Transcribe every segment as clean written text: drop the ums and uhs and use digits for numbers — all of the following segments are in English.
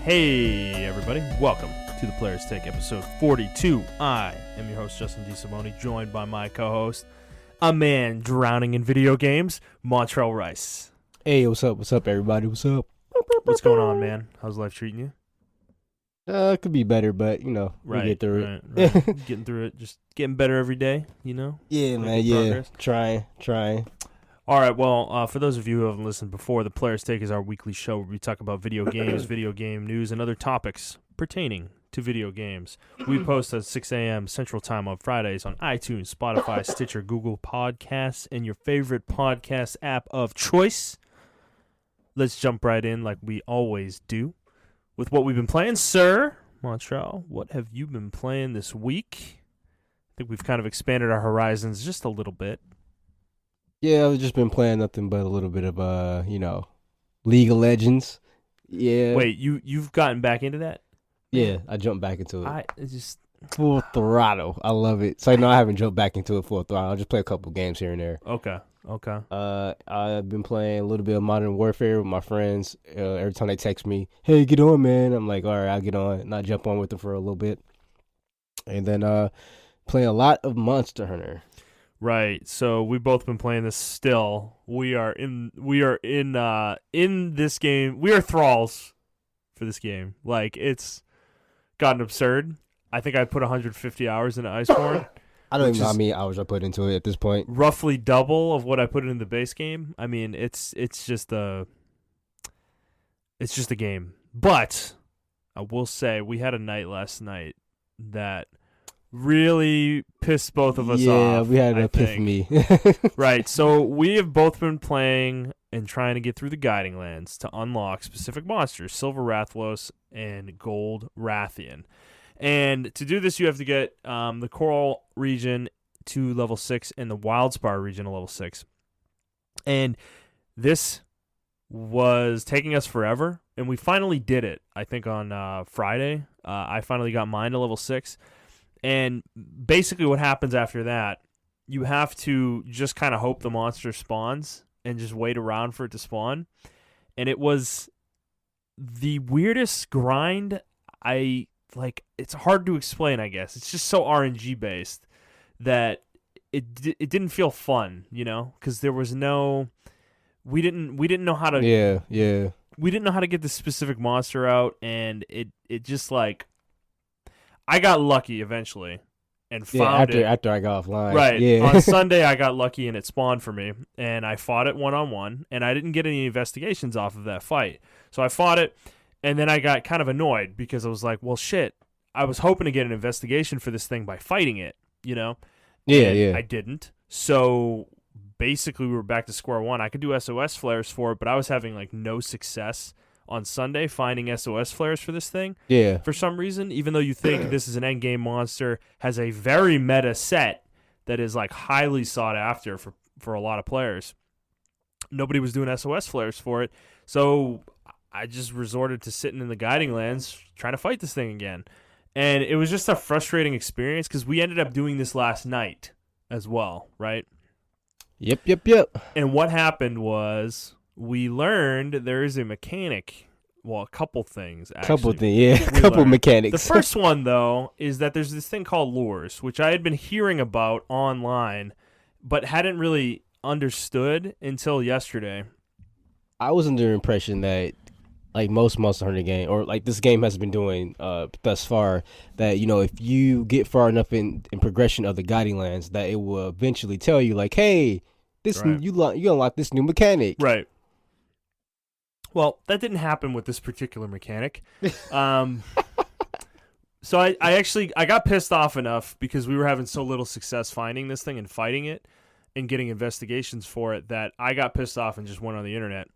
Hey everybody, welcome to the Players Take episode 42. I am your host Justin DeSimone, joined by my co-host, a man drowning in video games, Montrell Rice. Hey, what's up? What's up, everybody? What's up? What's going on, man? How's life treating you? It could be better, but we get through it. Right. Getting through it, just getting better every day, Yeah, man, yeah. Trying. All right, well, for those of you who haven't listened before, the Players Take is our weekly show where we talk about video games, video game news, and other topics pertaining to video games. We post at 6 a.m. Central Time on Fridays on iTunes, Spotify, Stitcher, Google Podcasts, and your favorite podcast app of choice. Let's jump right in like we always do with what we've been playing. Sir Montrell, what have you been playing this week? I think we've kind of expanded our horizons just a little bit. Yeah, I've just been playing nothing but a little bit of, League of Legends. Yeah. Wait, you've gotten back into that? Yeah, I jumped back into it. It's just full throttle. I love it. So, I haven't jumped back into it full throttle. I'll just play a couple games here and there. Okay. I've been playing a little bit of Modern Warfare with my friends. Every time they text me, hey, get on, man. I'm like, all right, I'll get on. And I jump on with them for a little bit. And then playing a lot of Monster Hunter. Right. So we've both been playing this still. We are in this game. We are thralls for this game. Like, it's gotten absurd. I think I put 150 hours into Iceborne. I don't even know how many hours I put into it at this point. Roughly double of what I put in the base game. I mean, it's just a game. But I will say we had a night last night that really pissed both of us off. Yeah, we had an epiphany. Right, so we have both been playing and trying to get through the Guiding Lands to unlock specific monsters, Silver Rathlos and Gold Rathian. And to do this, you have to get the Coral region to level 6 and the Wildspire region to level 6. And this was taking us forever, and we finally did it, I think, on Friday. I finally got mine to level 6. And basically what happens after that, you have to just kind of hope the monster spawns and just wait around for it to spawn. And it was the weirdest grind. It's hard to explain, I guess. It's just so RNG based that it didn't feel fun, because there was no, we didn't know how to. Yeah. We didn't know how to get the specific monster out, and it just like, I got lucky eventually and found it. After I got offline. Right. Yeah. On Sunday, I got lucky and it spawned for me, and I fought it one-on-one, and I didn't get any investigations off of that fight. So I fought it, and then I got kind of annoyed because I was like, well, shit, I was hoping to get an investigation for this thing by fighting it, Yeah. I didn't. So basically, we were back to square one. I could do SOS flares for it, but I was having no success on Sunday finding SOS flares for this thing. Yeah. For some reason, even though you think this is an endgame monster, has a very meta set that is highly sought after for a lot of players. Nobody was doing SOS flares for it, so I just resorted to sitting in the Guiding Lands trying to fight this thing again. And it was just a frustrating experience because we ended up doing this last night as well, right? Yep. And what happened was, we learned there is a mechanic. Well, a couple things, actually. A couple mechanics. The first one, though, is that there's this thing called lures, which I had been hearing about online, but hadn't really understood until yesterday. I was under the impression that, most Monster Hunter game, or this game has been doing thus far, that, if you get far enough in progression of the Guiding Lands, that it will eventually tell you, hey, you unlock this new mechanic. Right. Well, that didn't happen with this particular mechanic. So I got pissed off enough because we were having so little success finding this thing and fighting it and getting investigations for it that I got pissed off and just went on the internet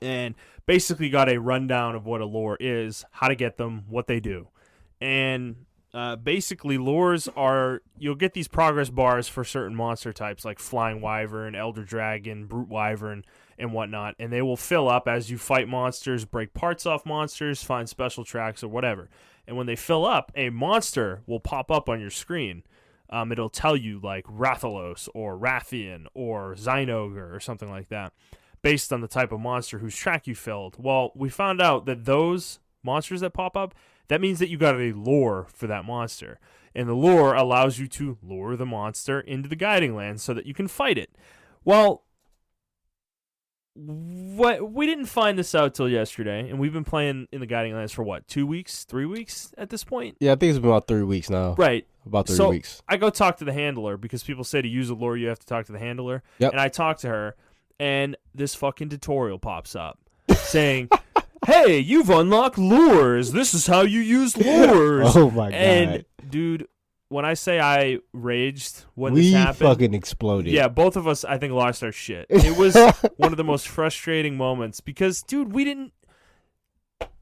and basically got a rundown of what a lure is, how to get them, what they do. And basically lures are, you'll get these progress bars for certain monster types like Flying Wyvern, Elder Dragon, Brute Wyvern, and whatnot, and they will fill up as you fight monsters, break parts off monsters, find special tracks or whatever. And when they fill up, a monster will pop up on your screen. It'll tell you Rathalos or Rathian or Zynogar or something like that, based on the type of monster whose track you filled. Well, we found out that those monsters that pop up, that means that you got a lure for that monster. And the lure allows you to lure the monster into the guiding land so that you can fight it. Well, we didn't find this out till yesterday, and we've been playing in the guiding lands for what, 2 weeks, 3 weeks at this point? Yeah, I think it's been about 3 weeks now. Right. About 3 weeks. I go talk to the handler because people say to use a lure, you have to talk to the handler. Yep. And I talk to her, and this fucking tutorial pops up saying, hey, you've unlocked lures. This is how you use lures. Oh, my God. And, dude, when I say I raged when we this happened. Fucking exploded. Yeah, both of us, I think, lost our shit. It was one of the most frustrating moments because, dude, we didn't.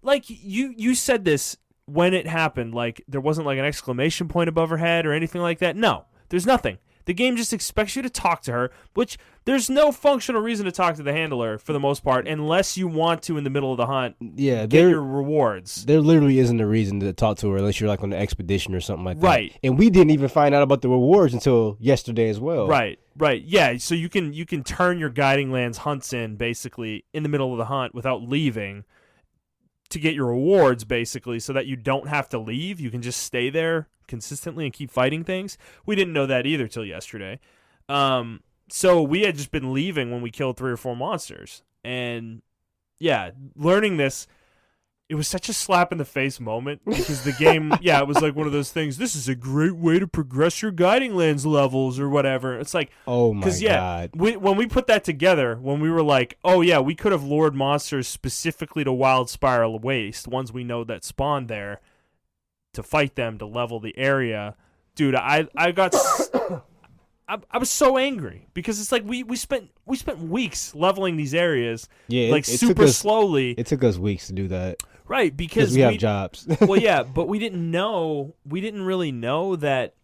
Like, you said this when it happened. Like, there wasn't, like, an exclamation point above her head or anything like that. No, there's nothing. The game just expects you to talk to her, which there's no functional reason to talk to the handler for the most part, unless you want to in the middle of the hunt. Yeah, get your rewards. There literally isn't a reason to talk to her unless you're like on an expedition or something like that. Right. And we didn't even find out about the rewards until yesterday as well. Right. Yeah. So you can turn your guiding lands hunts in basically in the middle of the hunt without leaving to get your rewards basically, so that you don't have to leave. You can just stay there consistently and keep fighting things. We didn't know that either till yesterday. So we had just been leaving when we killed 3 or 4 monsters. And yeah, learning this, it was such a slap in the face moment because the game, yeah, it was like one of those things. This is a great way to progress your guiding lands levels or whatever. It's like, oh my yeah, God. When we put that together, when we were like, oh yeah, we could have lured monsters specifically to Wild Spiral Waste, ones we know that spawn there, to fight them, to level the area. Dude, I got I was so angry because it's like we spent weeks leveling these areas, like super slowly. It took us weeks to do that. Right, because we have jobs. Well, yeah, but we didn't really know that,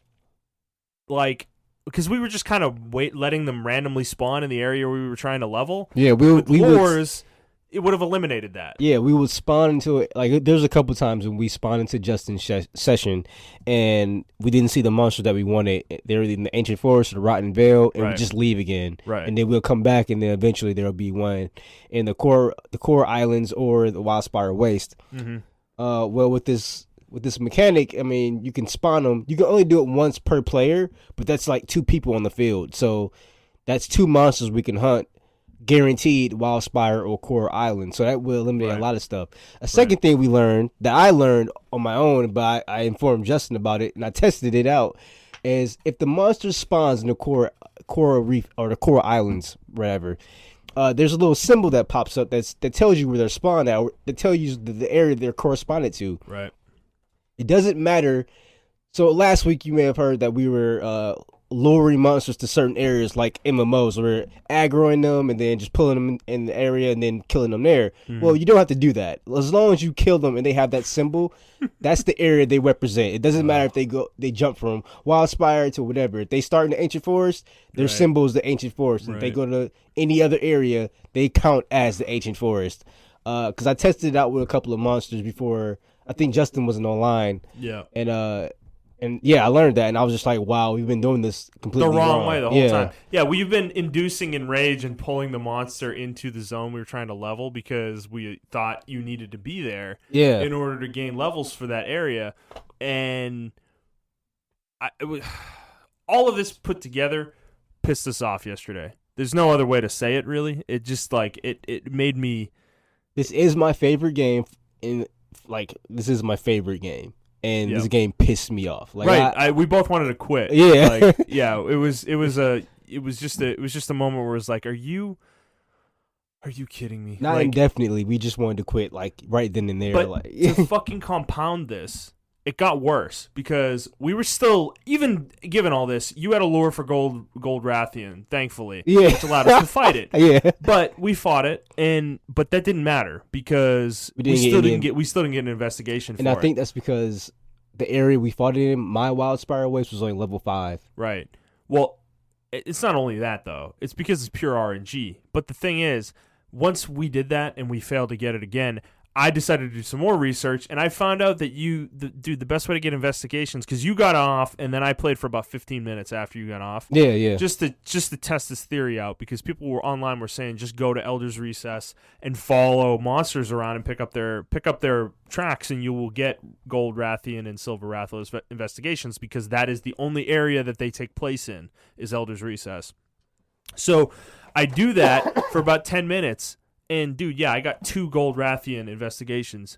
like, because we were just kind of letting them randomly spawn in the area we were trying to level. Yeah, it would have eliminated that. Yeah, we would spawn into it. Like, there's a couple times when we spawned into Justin's session, and we didn't see the monster that we wanted. They were in the Ancient Forest or the Rotten Vale, and we just leave again. Right. And then we'll come back, and then eventually there'll be one in the core islands or the Wild Spiral Waste. Mm-hmm. Well, with this mechanic, I mean, you can spawn them. You can only do it once per player, but that's like 2 people on the field. So that's 2 monsters we can hunt. Guaranteed Wild Spire or Core Island. So that will eliminate a lot of stuff. A second thing we learned, that I learned on my own, but I informed Justin about it, and I tested it out, is if the monster spawns in the core reef or the Core Islands, whatever, there's a little symbol that pops up that tells you where they're spawned at, or that tells you the area they're corresponded to. Right. It doesn't matter. So last week you may have heard that we were luring monsters to certain areas like MMOs. We're aggroing them and then just pulling them in the area and then killing them there. Mm-hmm. Well, you don't have to do that. As long as you kill them and they have that symbol, that's the area they represent. It doesn't matter if they jump from Wild Spire to whatever. If they start in the Ancient Forest, their symbol is the Ancient Forest. And if they go to any other area, they count as the Ancient Forest. Because I tested it out with a couple of monsters before. I think Justin wasn't online. Yeah. And yeah, I learned that, and I was just like, wow, we've been doing this completely the wrong way the whole time. Yeah, we've been inducing enrage and pulling the monster into the zone we were trying to level because we thought you needed to be there in order to gain levels for that area. And all of this put together pissed us off yesterday. There's no other way to say it, really. It just, like, it made me... This is my favorite game, this is my favorite game. And this game pissed me off. Like, we both wanted to quit. Yeah, it was just a moment where it was like, are you kidding me? Not indefinitely. We just wanted to quit, like, right then and there. But to fucking compound this, it got worse because we were still, even given all this, you had a lure for gold Rathian, thankfully, which allowed us to fight it. Yeah, but we fought it, but that didn't matter because we still didn't get an investigation for it. And I think that's because the area we fought it in, my Wild Spiral Waste, was only level 5. Right. Well, it's not only that though; it's because it's pure RNG. But the thing is, once we did that and we failed to get it again, I decided to do some more research, and I found out that dude, the best way to get investigations, because you got off, and then I played for about 15 minutes after you got off. Yeah. Just to test this theory out, because people were saying just go to Elder's Recess and follow monsters around and pick up their tracks, and you will get Gold Rathian and Silver Rathalos investigations, because that is the only area that they take place in, is Elder's Recess. So I do that for about 10 minutes. And, dude, yeah, I got 2 Gold Rathian investigations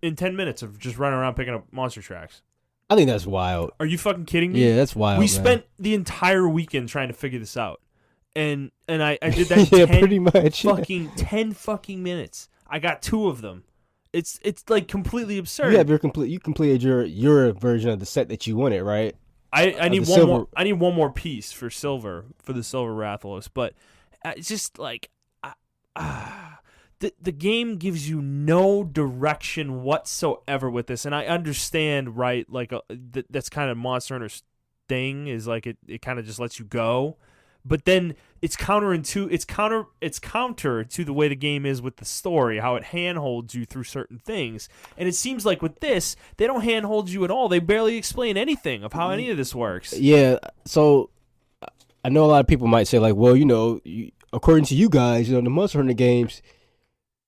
in 10 minutes of just running around picking up monster tracks. I think that's wild. Are you fucking kidding me? Yeah, that's wild. We spent the entire weekend trying to figure this out. And I did that yeah, 10 pretty much. 10 fucking minutes. I got 2 of them. It's like completely absurd. Yeah, you completed your version of the set that you wanted, right? I need one more. I need one more piece for the Silver Rathalos, but it's just like the game gives you no direction whatsoever with this, and I understand, right? Like that's kind of Monster Hunter's thing, is like it kind of just lets you go, but then it's counter to the way the game is with the story, how it handholds you through certain things, and it seems like with this they don't handhold you at all. They barely explain anything of how any of this works. Yeah, so I know a lot of people might say like, well, according to you guys, the Monster Hunter games,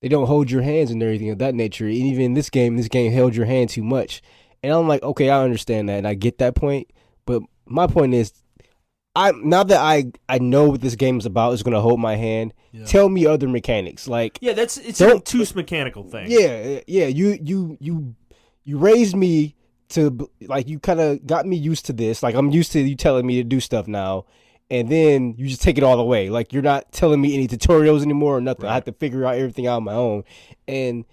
they don't hold your hands and everything of that nature. And even in this game held your hand too much. And I'm like, okay, I understand that, and I get that point. But my point is, now that I know what this game is about, is going to hold my hand. Yeah. Tell me other mechanics, like it's an obtuse mechanical thing. Yeah. You raised me to, like, you kind of got me used to this. Like, I'm used to you telling me to do stuff now. And then you just take it all away. Like, you're not telling me any tutorials anymore or nothing. Right. I have to figure out everything out on my own. And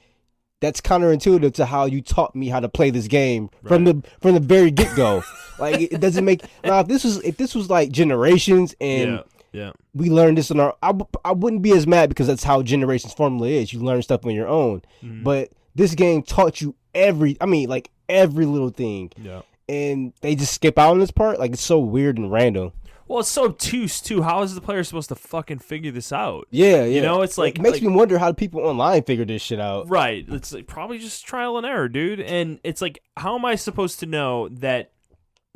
that's counterintuitive to how you taught me how to play this game from the very get-go. Like, it doesn't make... Now, if this was like Generations and we learned this on our... I wouldn't be as mad, because that's how Generations formula is. You learn stuff on your own. Mm-hmm. But this game taught you every little thing. Yeah. And they just skip out on this part. Like, it's so weird and random. Well, it's so obtuse, too. How is the player supposed to fucking figure this out? Yeah. It's like... It makes me wonder how people online figure this shit out. Right. It's like probably just trial and error, dude. And it's like, how am I supposed to know that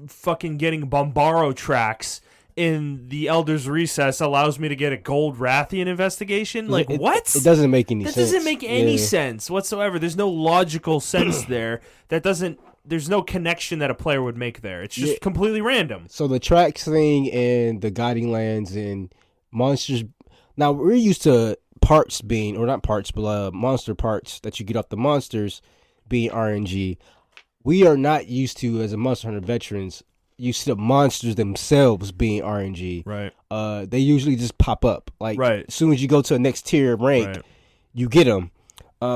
fucking getting Bombaro tracks in the Elder's Recess allows me to get a Gold Rathian investigation? Like, what? It doesn't make any sense. That doesn't make any sense whatsoever. There's no logical sense there. There's no connection that a player would make there. It's just completely random. So the tracks thing and the guiding lands and monsters. Now, we're used to parts being, or not parts, but monster parts that you get off the monsters being RNG. We are not used to, as a Monster Hunter veterans, used to the monsters themselves being RNG. Right. They usually just pop up. Like, as soon as you go to the next tier of rank, you get them.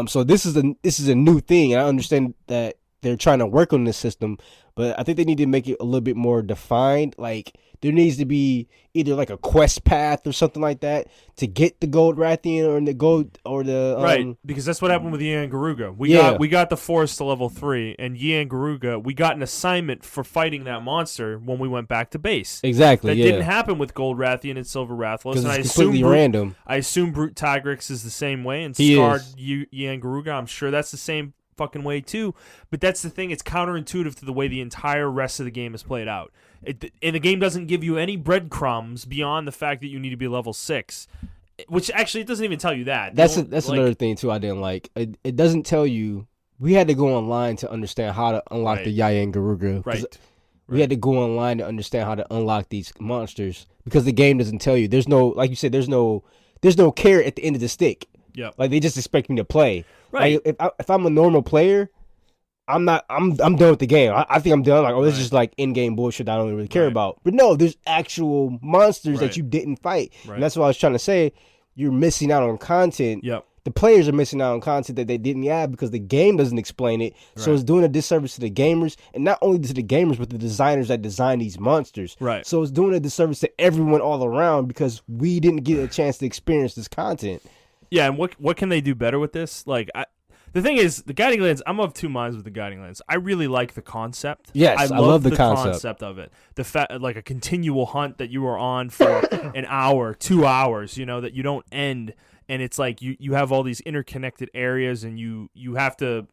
So this is a new thing. And I understand that they're trying to work on this system, but I think they need to make it a little bit more defined. Like, there needs to be either like a quest path or something like that to get the Gold Rathian or the gold or the right, because that's what happened with Yian Garuga. We got the forest to level 3, and Yian Garuga, we got an assignment for fighting that monster when we went back to base. Exactly. That didn't happen with Gold Rathian and Silver Rathalos, and it's completely random. I assume Brute Tigrex is the same way, and Scarred Yian Garuga, I'm sure that's the same fucking way too. But that's the thing, it's counterintuitive to the way the entire rest of the game is played out. And the game doesn't give you any breadcrumbs beyond the fact that you need to be level 6, which actually it doesn't even tell you that. That's another thing too I didn't like. It doesn't tell you. We had to go online to understand how to unlock the Yian Garuga. Right. We had to go online to understand how to unlock these monsters, because the game doesn't tell you. There's no, like you said, there's no carrot at the end of the stick. Yeah. Like, they just expect me to play. Right. Like, if I'm a normal player, I'm done with the game. I think I'm done. Like, this is just like in-game bullshit that I don't really care about. But no, there's actual monsters that you didn't fight. Right. And that's what I was trying to say. You're missing out on content. Yep. The players are missing out on content that they didn't add because the game doesn't explain it. Right. So it's doing a disservice to the gamers, and not only to the gamers, but the designers that design these monsters. Right. So it's doing a disservice to everyone all around, because we didn't get a chance to experience this content. Yeah, and what can they do better with this? Like, the thing is, the Guiding Lands, I'm of two minds with the Guiding Lands. I really like the concept. Yes, I love the concept of it. The fact, like, a continual hunt that you are on for an hour, 2 hours, that you don't end. and it's like you have all these interconnected areas, and you have to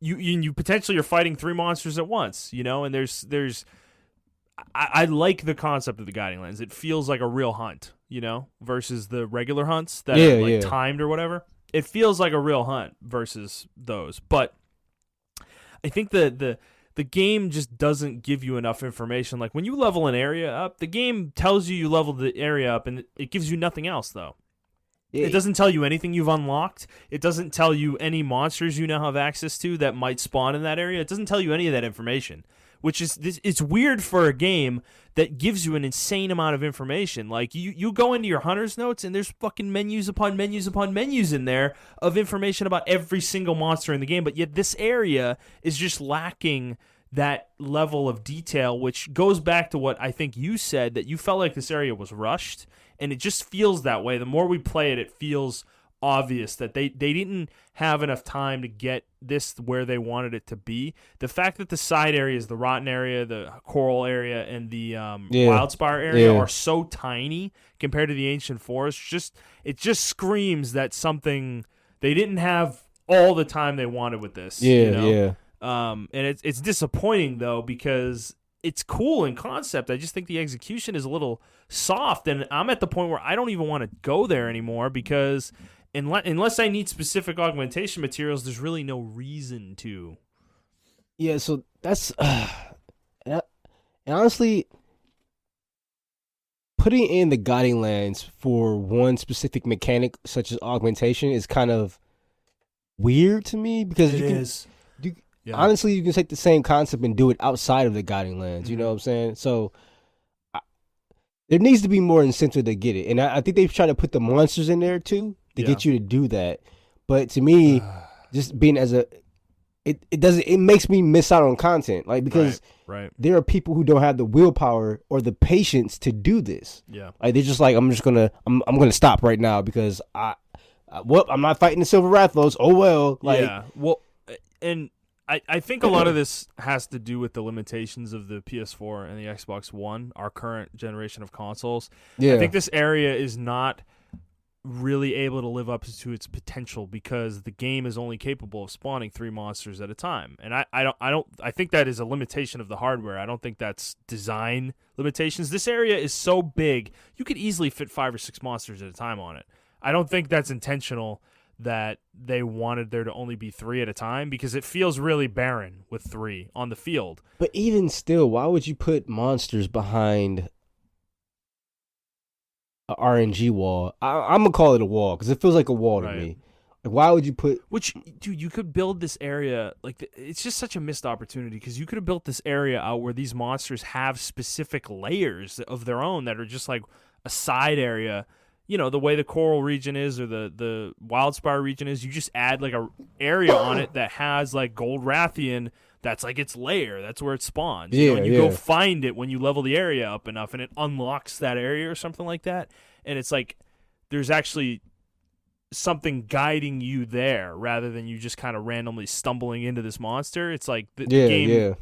you potentially are fighting 3 monsters at once, and there's I like the concept of the guiding lands. It feels like a real hunt, versus the regular hunts that are like timed or whatever. It feels like a real hunt versus those. But I think the game just doesn't give you enough information. Like when you level an area up, the game tells you leveled the area up, and it gives you nothing else though. It doesn't tell you anything you've unlocked. It doesn't tell you any monsters you now have access to that might spawn in that area. It doesn't tell you any of that information, which is it's weird for a game that gives you an insane amount of information. Like you go into your hunter's notes, and there's fucking menus upon menus upon menus in there of information about every single monster in the game, but yet this area is just lacking that level of detail, which goes back to what I think you said, that you felt like this area was rushed, and it just feels that way. The more we play it, it feels obvious that they didn't have enough time to get this where they wanted it to be. The fact that the side areas, the rotten area, the coral area, and the wildspire area are so tiny compared to the ancient forest, it just screams that something they didn't have all the time they wanted with this. And it's disappointing though, because it's cool in concept. I just think the execution is a little soft, and I'm at the point where I don't even want to go there anymore, because unless I need specific augmentation materials, there's really no reason to. Yeah, so that's and honestly, putting in the guiding lands for one specific mechanic such as augmentation is kind of weird to me, because honestly, you can take the same concept and do it outside of the guiding lands. You know what I'm saying? So there needs to be more incentive to get it, and I think they've tried to put the monsters in there too to get you to do that. But to me, just being it makes me miss out on content, like, because there are people who don't have the willpower or the patience to do this. Yeah, like they're just like, I'm gonna stop right now because I'm not fighting the Silver Rathlos. Oh well, and I think a lot of this has to do with the limitations of the PS4 and the Xbox One, our current generation of consoles. Yeah. I think this area is not really able to live up to its potential, because the game is only capable of spawning 3 monsters at a time. And I think that is a limitation of the hardware. I don't think that's design limitations. This area is so big, you could easily fit 5 or 6 monsters at a time on it. I don't think that's intentional, that they wanted there to only be 3 at a time, because it feels really barren with 3 on the field. But even still, why would you put monsters behind a RNG wall? I'm gonna call it a wall, because it feels like a wall to me. Like, why would you put? Which, dude, you could build this area like it's just such a missed opportunity, because you could have built this area out where these monsters have specific layers of their own that are just like a side area. The way the coral region is, or the wildspire region is, you just add like a area on it that has like gold Rathian. That's like its layer. That's where it spawns. And you go find it when you level the area up enough, and it unlocks that area or something like that. And it's like there's actually something guiding you there, rather than you just kind of randomly stumbling into this monster. It's like the game.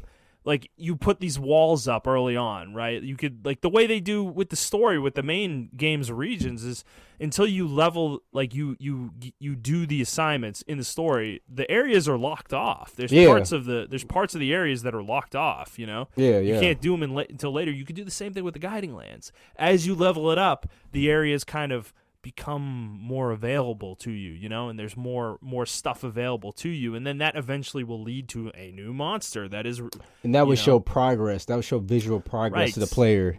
Like, you put these walls up early on, right? You could, like, the way they do with the story, with the main game's regions, is until you level, like, you do the assignments in the story, the areas are locked off. There's parts of the areas that are locked off, You can't do them until later. You could do the same thing with the guiding lands. As you level it up, the areas kind of become more available to you, and there's more stuff available to you, and then that eventually will lead to a new monster that is, and that would show progress. That would show visual progress to the player.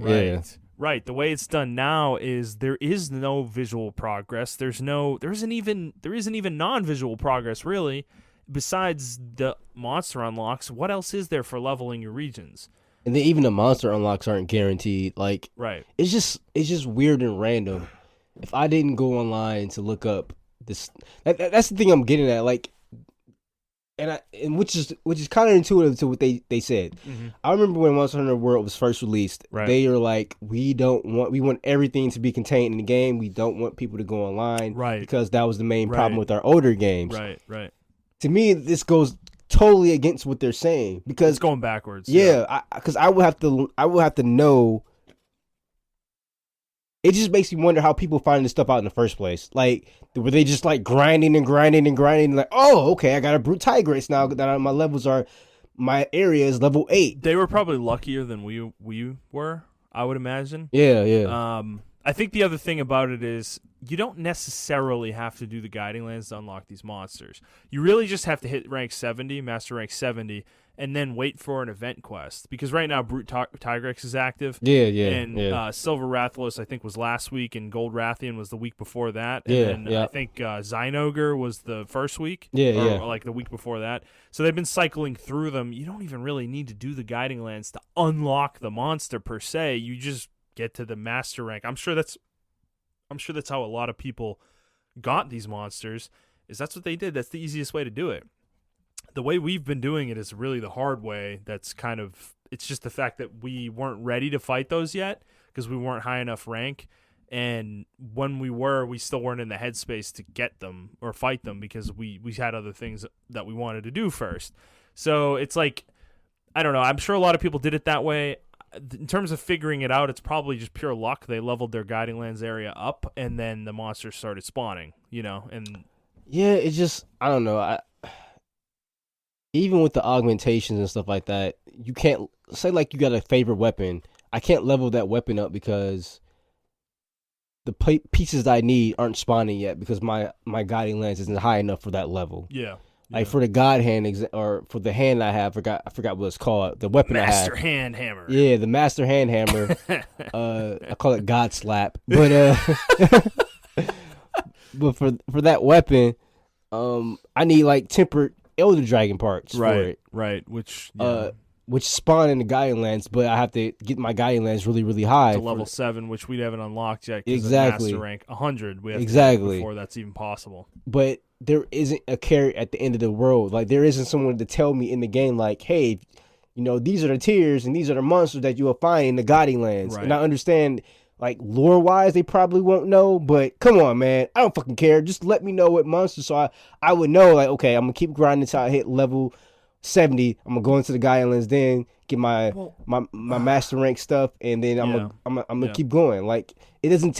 Right. The way it's done now is there is no visual progress. There isn't even non-visual progress, really, besides the monster unlocks. What else is there for leveling your regions? And then even the monster unlocks aren't guaranteed. Like, it's just weird and random. If I didn't go online to look up this, that's the thing I'm getting at. Like, and which is counterintuitive to what they said. Mm-hmm. I remember when Monster Hunter World was first released, they were like, we want everything to be contained in the game. We don't want people to go online, because that was the main problem with our older games. Right. To me, this goes totally against what they're saying, because it's going backwards. Yeah, because I would have to know it just makes me wonder how people find this stuff out in the first place. Like, were they just like grinding and grinding and grinding? Like, oh, okay, I got a brute tigress now that my levels are, my area is level 8. They were probably luckier than we were, I would imagine. Yeah, yeah. I think the other thing about it is you don't necessarily have to do the guiding lands to unlock these monsters. You really just have to hit rank 70, master rank 70, and then wait for an event quest. Because right now, Brute Tigrex is active. Yeah, yeah. And Silver Rathalos, I think, was last week, and Gold Rathian was the week before that. And then I think Zinogre was the first week. Yeah, or like the week before that. So they've been cycling through them. You don't even really need to do the guiding lands to unlock the monster per se. You just get to the master rank. I'm sure that's how a lot of people got these monsters, is that's what they did. That's the easiest way to do it. The way we've been doing it is really the hard way. That's kind of, it's just the fact that we weren't ready to fight those yet because we weren't high enough rank. And when we were, we still weren't in the headspace to get them or fight them because we had other things that we wanted to do first. So it's like, I don't know. I'm sure a lot of people did it that way. In terms of figuring it out, it's probably just pure luck. They leveled their guiding lands area up, and then the monsters started spawning, and yeah, it's just, I don't know. Even with the augmentations and stuff like that, you can't say like you got a favorite weapon. I can't level that weapon up because the pieces I need aren't spawning yet because my guiding lens isn't high enough for that level. Yeah. Like for the god hand or for the hand I have, I forgot what it's called. The weapon Master I have. Hand Hammer. Yeah, the Master Hand Hammer. I call it God Slap. But but for that weapon, I need like tempered Elder Dragon parts for it. Right, which spawn in the guiding lands, but I have to get my guiding lands really, really high. To level 7, which we haven't unlocked yet. Exactly. Master rank 100. We have exactly. to do before that's even possible. But there isn't a carrot at the end of the world. Like, there isn't someone to tell me in the game, like, hey, these are the tiers and these are the monsters that you will find in the guiding lands. Right. And I understand, like, lore-wise, they probably won't know, but come on, man. I don't fucking care. Just let me know what monsters, so I would know, like, okay, I'm going to keep grinding until I hit level 70. I'm going to go into the guiding lands, then get my master rank stuff, and then I'm gonna keep going. Like, it doesn't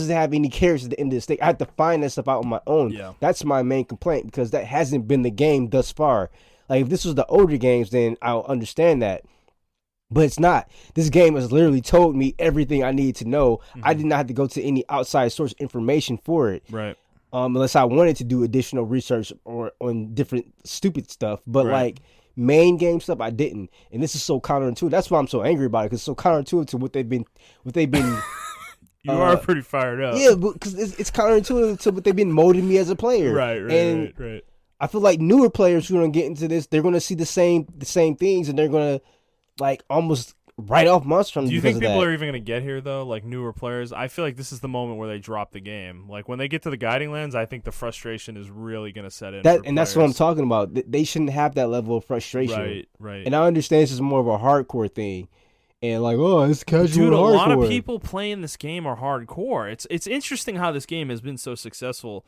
have any carrots at the end of the stick. I have to find that stuff out on my own. Yeah. That's my main complaint, because that hasn't been the game thus far. Like, if this was the older games, then I'll understand that. But it's not. This game has literally told me everything I need to know. Mm-hmm. I did not have to go to any outside source information for it. Right. Unless I wanted to do additional research or on different stupid stuff. But right. like main game stuff, I didn't. And this is so counterintuitive. That's why I'm so angry about it, because it's so counterintuitive to what they've been You are pretty fired up. Yeah, because it's counterintuitive to what they've been molding me as a player. Right. I feel like newer players who are gonna get into this, they're gonna see the same things, and they're gonna like almost write off monsters. Do you think people are even gonna get here though? Like newer players, I feel like this is the moment where they drop the game. Like when they get to the guiding lands, I think the frustration is really gonna set in. And that's what I'm talking about. They shouldn't have that level of frustration. Right. And I understand this is more of a hardcore thing. And like, oh, it's casual. Dude, a hardcore. lot of people playing this game are hardcore. It's interesting how this game has been so successful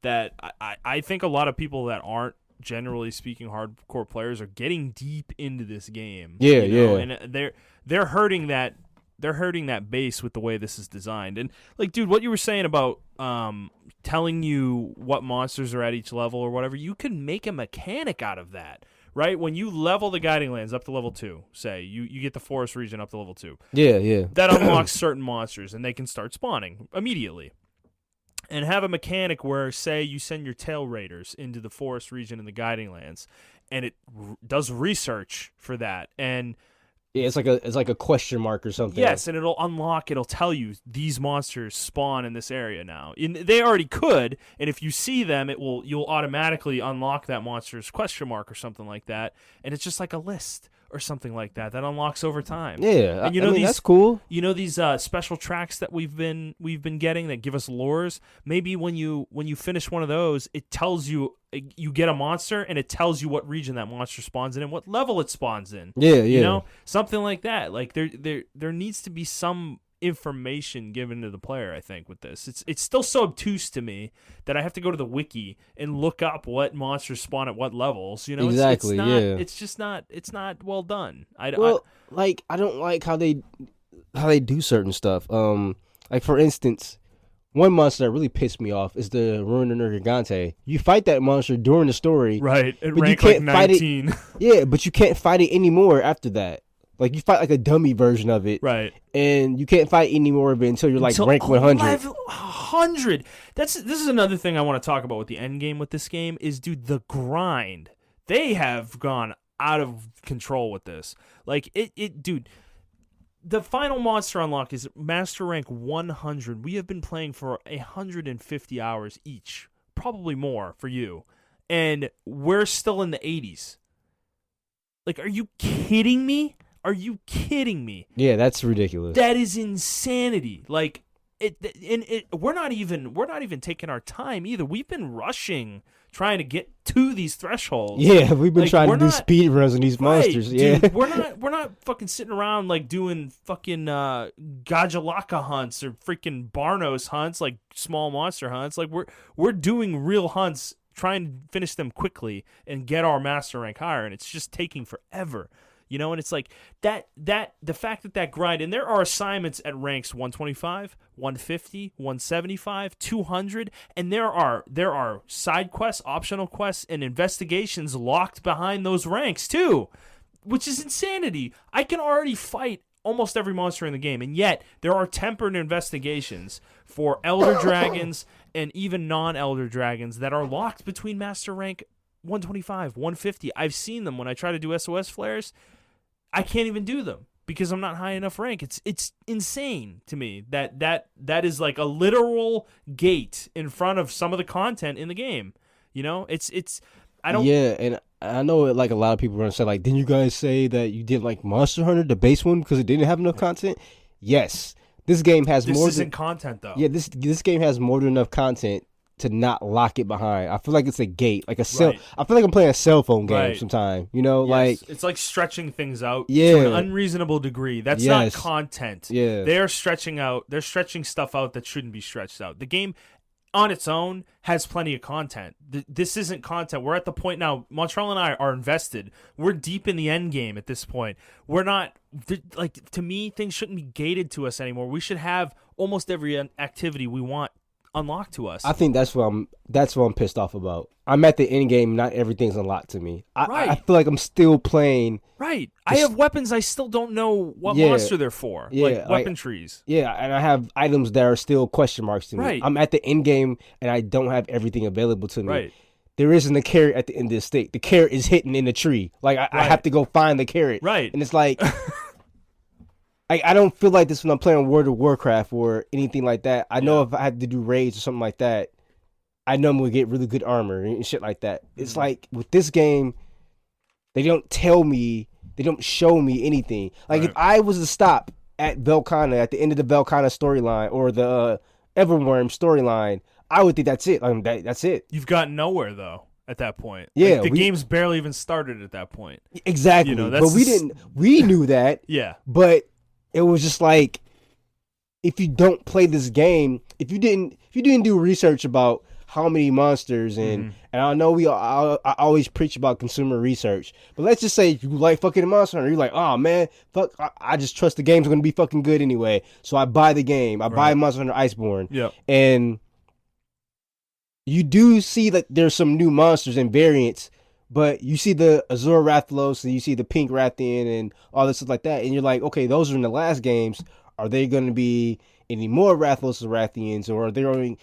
that I think a lot of people that aren't, generally speaking, hardcore players are getting deep into this game. Yeah. And they're hurting that base with the way this is designed. And like, dude, what you were saying about telling you what monsters are at each level or whatever, you can make a mechanic out of that. Right? When you level the guiding lands up to level 2, say, you get the forest region up to level 2. Yeah. That unlocks certain monsters, and they can start spawning immediately. And have a mechanic where, say, you send your tail raiders into the forest region in the guiding lands, and it does research for that. And yeah, it's like a question mark or something. Yes, and it'll tell you these monsters spawn in this area now. They already could, and if you see them, you'll automatically unlock that monster's question mark or something like that. And it's just like a list or something like that unlocks over time. Yeah, and I mean, that's cool. You know these special tracks that we've been getting that give us lures. Maybe when you finish one of those, it tells you get a monster, and it tells you what region that monster spawns in and what level it spawns in. Yeah. You know, something like that. Like there needs to be some information given to the player. I think with this, it's still so obtuse to me that I have to go to the wiki and look up what monsters spawn at what levels. You know, exactly. It's just not. It's not well done. I don't like how they do certain stuff. Like, for instance, one monster that really pissed me off is the Ruiner Gigante. You fight that monster during the story. Right. It but ranked you can't like fight 19. it. Yeah, but you can't fight it anymore after that. Like, you fight like a dummy version of it. Right. And you can't fight any more of it until you're like rank 100. 100. This is another thing I want to talk about with the end game with this game is, dude, the grind. They have gone out of control with this. Like, dude, the final monster unlock is master rank 100. We have been playing for 150 hours each, probably more for you, and we're still in the 80s. Like, are you kidding me? Are you kidding me? Yeah, that's ridiculous. That is insanity. Like, we're not even taking our time either. We've been rushing trying to get to these thresholds. Yeah, we've been trying to do speed runs on these monsters. Yeah, dude, we're not fucking sitting around like doing fucking Gajalaka hunts or freaking Barnos hunts, like small monster hunts. Like we're doing real hunts, trying to finish them quickly and get our master rank higher, and it's just taking forever. You know, and it's like that the fact that grind, and there are assignments at ranks 125, 150, 175, 200, and there are side quests, optional quests, and investigations locked behind those ranks too, which is insanity. I can already fight almost every monster in the game, and yet there are tempered investigations for elder dragons and even non-elder dragons that are locked between master rank 125, 150. I've seen them when I try to do SOS flares. I can't even do them because I'm not high enough rank. It's insane to me that is like a literal gate in front of some of the content in the game. You know, it's I don't. Yeah, and I know like a lot of people are gonna say like, didn't you guys say that you did like Monster Hunter, the base one, because it didn't have enough content? Yes, this game has more. This isn't content though. Yeah, this game has more than enough content to not lock it behind. I feel like it's a gate, like a cell. Right. I feel like I'm playing a cell phone game sometime. You know, yes. like it's like stretching things out to an unreasonable degree. That's not content. Yeah, they're stretching stuff out that shouldn't be stretched out. The game on its own has plenty of content. This isn't content. We're at the point now. Montrell and I are invested. We're deep in the end game at this point. We're not like, to me, things shouldn't be gated to us anymore. We should have almost every activity we want unlocked to us. I think that's what I'm pissed off about. I'm at the end game, not everything's unlocked to me. I feel like I'm still playing. Right. I have weapons I still don't know what monster they're for. Yeah, like weapon trees. Yeah, and I have items that are still question marks to me. Right. I'm at the end game and I don't have everything available to me. Right. There isn't a carrot at the end of the stick. The carrot is hidden in the tree. Like I have to go find the carrot. Right. And it's like I don't feel like this when I'm playing World of Warcraft or anything like that. I know if I had to do raids or something like that, I know I'm going to get really good armor and shit like that. It's like with this game, they don't tell me, they don't show me anything. Like if I was to stop at Velkhana, at the end of the Velkhana storyline or the Everworm storyline, I would think that's it. That's it. You've gotten nowhere though at that point. Yeah, like, the game's barely even started at that point. Exactly. You know, but we knew that. Yeah. But it was just like, if you don't play this game, if you didn't do research about how many monsters and I know I always preach about consumer research, but let's just say you like fucking Monster Hunter, you're like, oh man, fuck, I just trust the game's gonna be fucking good anyway, so I buy the game, I buy Monster Hunter Iceborne, and you do see that there's some new monsters and variants. But you see the Azure Rathalos and you see the Pink Rathian and all this stuff like that. And you're like, okay, those are in the last games. Are they going to be any more Rathalos or Rathians? Or are they only...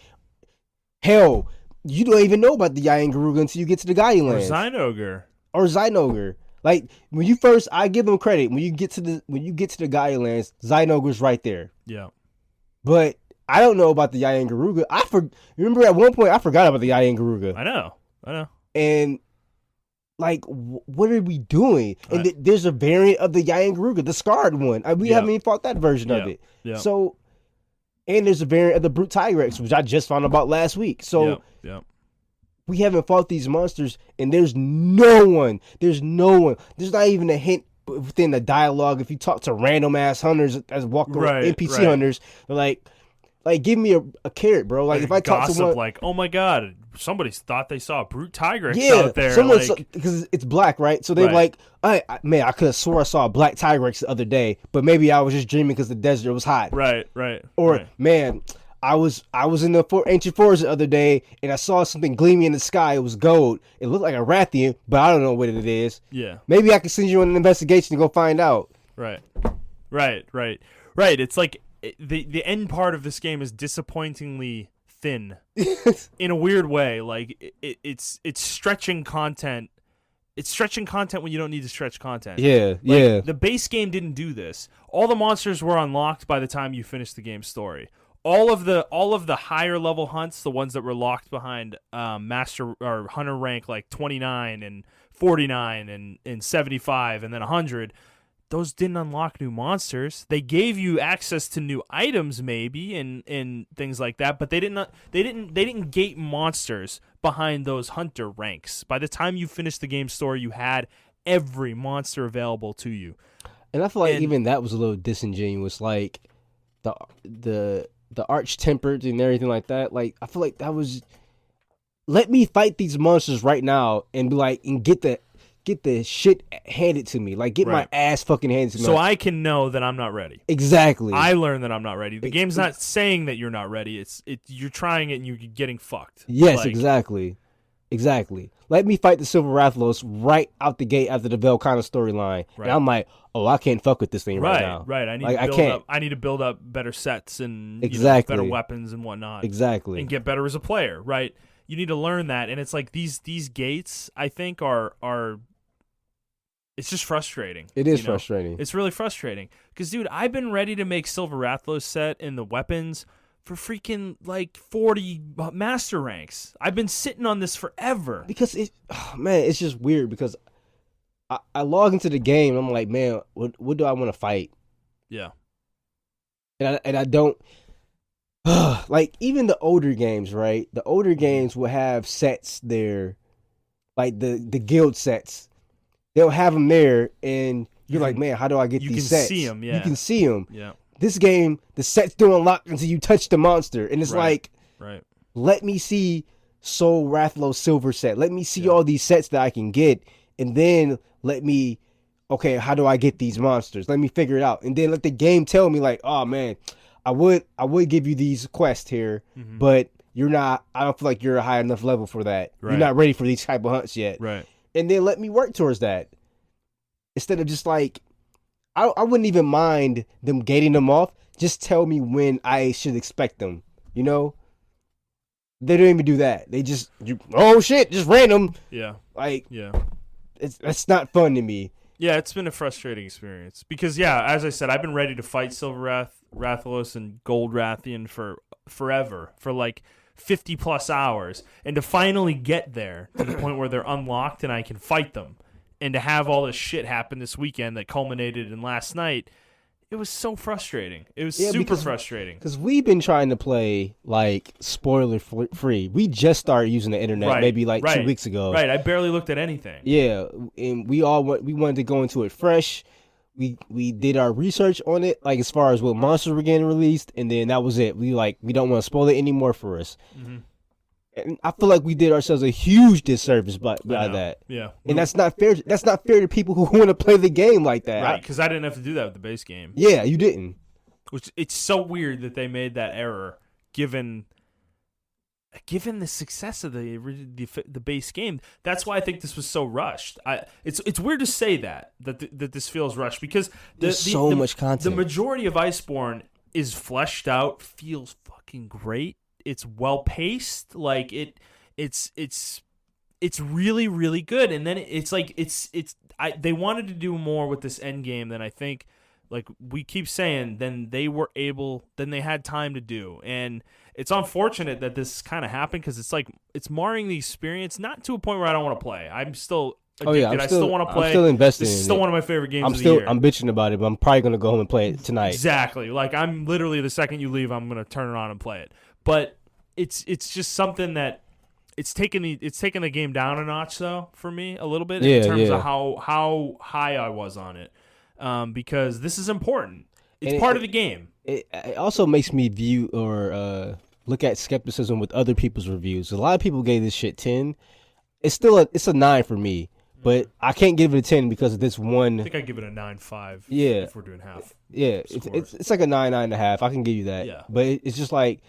Hell, you don't even know about the Yayan Garuga until you get to the Guardian Lands. Or Zynogar. Like, when you first... I give them credit. When you get to the Guardian Lands, Zynogar's right there. Yeah. But I don't know about the Yayan Garuga. Remember at one point, I forgot about the Yayan Garuga. I know. And... like, what are we doing? Right. And there's a variant of the Yayan Garuga, the scarred one. We haven't even fought that version of it. Yeah. So, and there's a variant of the Brute Tigrex, which I just found about last week. So, we haven't fought these monsters, and there's no one. There's not even a hint within the dialogue. If you talk to random ass hunters as walk around, NPC hunters, they're like Like, give me a carrot, bro. Like, if I talk to gossip, someone, like, oh my god, somebody thought they saw a brute tiger yeah, out there. someone Like, because it's black, right? So they're Right. like, man, I could have swore I saw a black tiger the other day, but maybe I was just dreaming because the desert was hot. right. Or man, I was in the ancient forest the other day and I saw something gleaming in the sky. It was gold. It looked like a Rathian, but I don't know what it is. Yeah. Maybe I can send you on an investigation to go find out. Right. It's like the end part of this game is disappointingly thin in a weird way. Like it's stretching content. It's stretching content when you don't need to stretch content. Yeah, Like, yeah. The base game didn't do this. All the monsters were unlocked by the time you finished the game's story. All of the higher level hunts, the ones that were locked behind master or hunter rank like 29 and 49 and 75 and then 100, those didn't unlock new monsters. They gave you access to new items maybe and things like that, but they didn't gate monsters behind those hunter ranks. By the time you finished the game story, you had every monster available to you. And I feel like even that was a little disingenuous. Like the arch-tempered and everything like that. Like, I feel like that was, let me fight these monsters right now and be like, and get the shit handed to me. Like, get my ass fucking handed to me. So I can know that I'm not ready. Exactly. I learned that I'm not ready. The game's not saying that you're not ready. You're trying it and you're getting fucked. Yes, like, exactly. Let me fight the Silver Rathlos right out the gate after the Velkhana storyline. Right. And I'm like, oh, I can't fuck with this thing right now. Right. I need to build up better sets and better weapons and whatnot. Exactly. And get better as a player, right? You need to learn that. And it's like these gates, I think, are it's just frustrating. It is frustrating. It's really frustrating. Because, dude, I've been ready to make Silver Rathlos set and the weapons for freaking like 40 master ranks. I've been sitting on this forever. Because it's just weird because I log into the game and I'm like, man, what do I want to fight? Yeah. And I don't like even the older games, right? The older games will have sets there, like the guild sets. They'll have them there, and you're like, man, how do I get these sets? You can see them, yeah. You can see them. Yeah. This game, the sets don't unlock until you touch the monster, and it's like, right. Let me see Soul Rathlo Silver set. Let me see all these sets that I can get, and then okay, how do I get these monsters? Let me figure it out, and then let the game tell me like, oh man, I would give you these quests here, but you're not. I don't feel like you're a high enough level for that. Right. You're not ready for these type of hunts yet. Right. And then let me work towards that. Instead of just like, I wouldn't even mind them gating them off. Just tell me when I should expect them. You know? They don't even do that. They just, oh shit, just random. Yeah. Like, yeah. That's not fun to me. Yeah, it's been a frustrating experience. Because, yeah, as I said, I've been ready to fight Silver Rathalos and Gold Rathian for forever. For like 50 plus hours, and to finally get there to the point where they're unlocked and I can fight them, and to have all this shit happen this weekend that culminated in last night, it was so frustrating. It was super frustrating. Because we've been trying to play like spoiler free. We just started using the internet maybe like 2 weeks ago. Right, I barely looked at anything. Yeah, and we wanted to go into it fresh. We did our research on it, like as far as what monsters were getting released, and then that was it. We don't want to spoil it anymore for us. Mm-hmm. And I feel like we did ourselves a huge disservice by that. Yeah, and that's not fair. That's not fair to people who want to play the game like that. Right? Because I didn't have to do that with the base game. Yeah, you didn't. Which it's so weird that they made that error, given the success of the base game. That's why I think this was so rushed. It's weird to say that this feels rushed because there's so much content. The majority of Iceborne is fleshed out, feels fucking great. It's well paced, like it's really really good. And then it's like they wanted to do more with this end game than I think. Like we keep saying, then they had time to do. And it's unfortunate that this kind of happened because it's marring the experience, not to a point where I don't want to play. I'm still addicted. I still want to play. I'm still invested This is in still it. one of my favorite games of the year. I'm bitching about it, but I'm probably going to go home and play it tonight. Exactly. Like I'm literally, the second you leave, I'm going to turn it on and play it. But it's just something that it's taken the game down a notch though for me a little bit in terms of how high I was on it. Because this is important. It's part of the game. it also makes me view or look at skepticism with other people's reviews. A lot of people gave this shit 10. It's a 9 for me, but I can't give it a 10 because of this one. I think I give it a 9.5. Yeah, if we're doing half. Yeah, it's like a 9.5. I can give you that. Yeah, but it's just like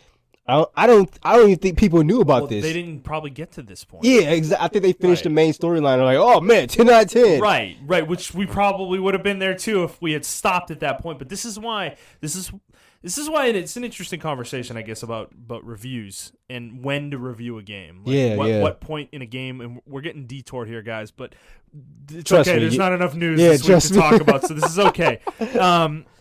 I don't even think people knew about this. They didn't probably get to this point. Yeah, exactly. I think they finished the main storyline. They're like, oh man, 10 out of 10. Right. Which we probably would have been there too if we had stopped at that point. But this is why it's an interesting conversation, I guess, about reviews and when to review a game. Like what point in a game, and we're getting detoured here, guys, but it's Trust okay. me, There's not enough news this week to talk about, so this is okay.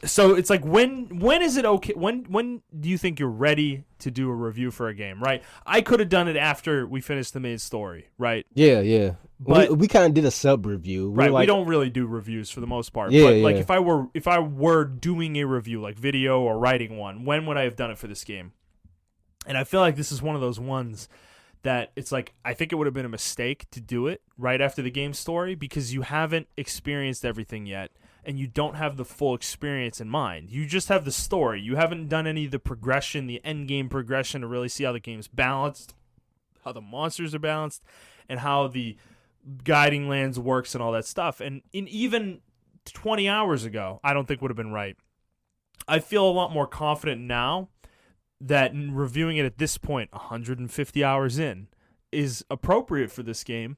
So it's like when is it okay? When do you think you're ready to do a review for a game? Right? I could have done it after we finished the main story. Right? Yeah. But we kind of did a sub review. Right, we don't really do reviews for the most part. Yeah, but like yeah. if I were doing a review, like video or writing one, when would I have done it for this game? And I feel like this is one of those ones that it's like I think it would have been a mistake to do it right after the game story because you haven't experienced everything yet and you don't have the full experience in mind. You just have the story. You haven't done any of the progression, the end game progression to really see how the game's balanced, how the monsters are balanced, and how the guiding lands works and all that stuff. And in even 20 hours ago, I don't think would have been right. I feel a lot more confident now that reviewing it at this point, 150 hours in, is appropriate for this game.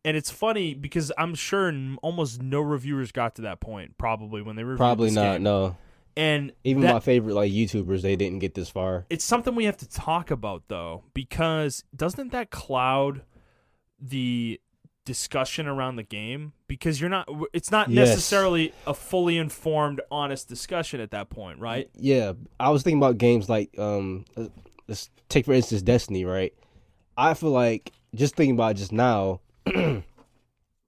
And it's funny because I'm sure almost no reviewers got to that point, probably, when they reviewed Probably this not, game. no. And even my favorite like YouTubers, they didn't get this far. It's something we have to talk about, though, because doesn't that cloud the discussion around the game? Because it's not necessarily a fully informed, honest discussion at that point, right? Yeah, I was thinking about games like let's take for instance Destiny, right? I feel like just thinking about it just now,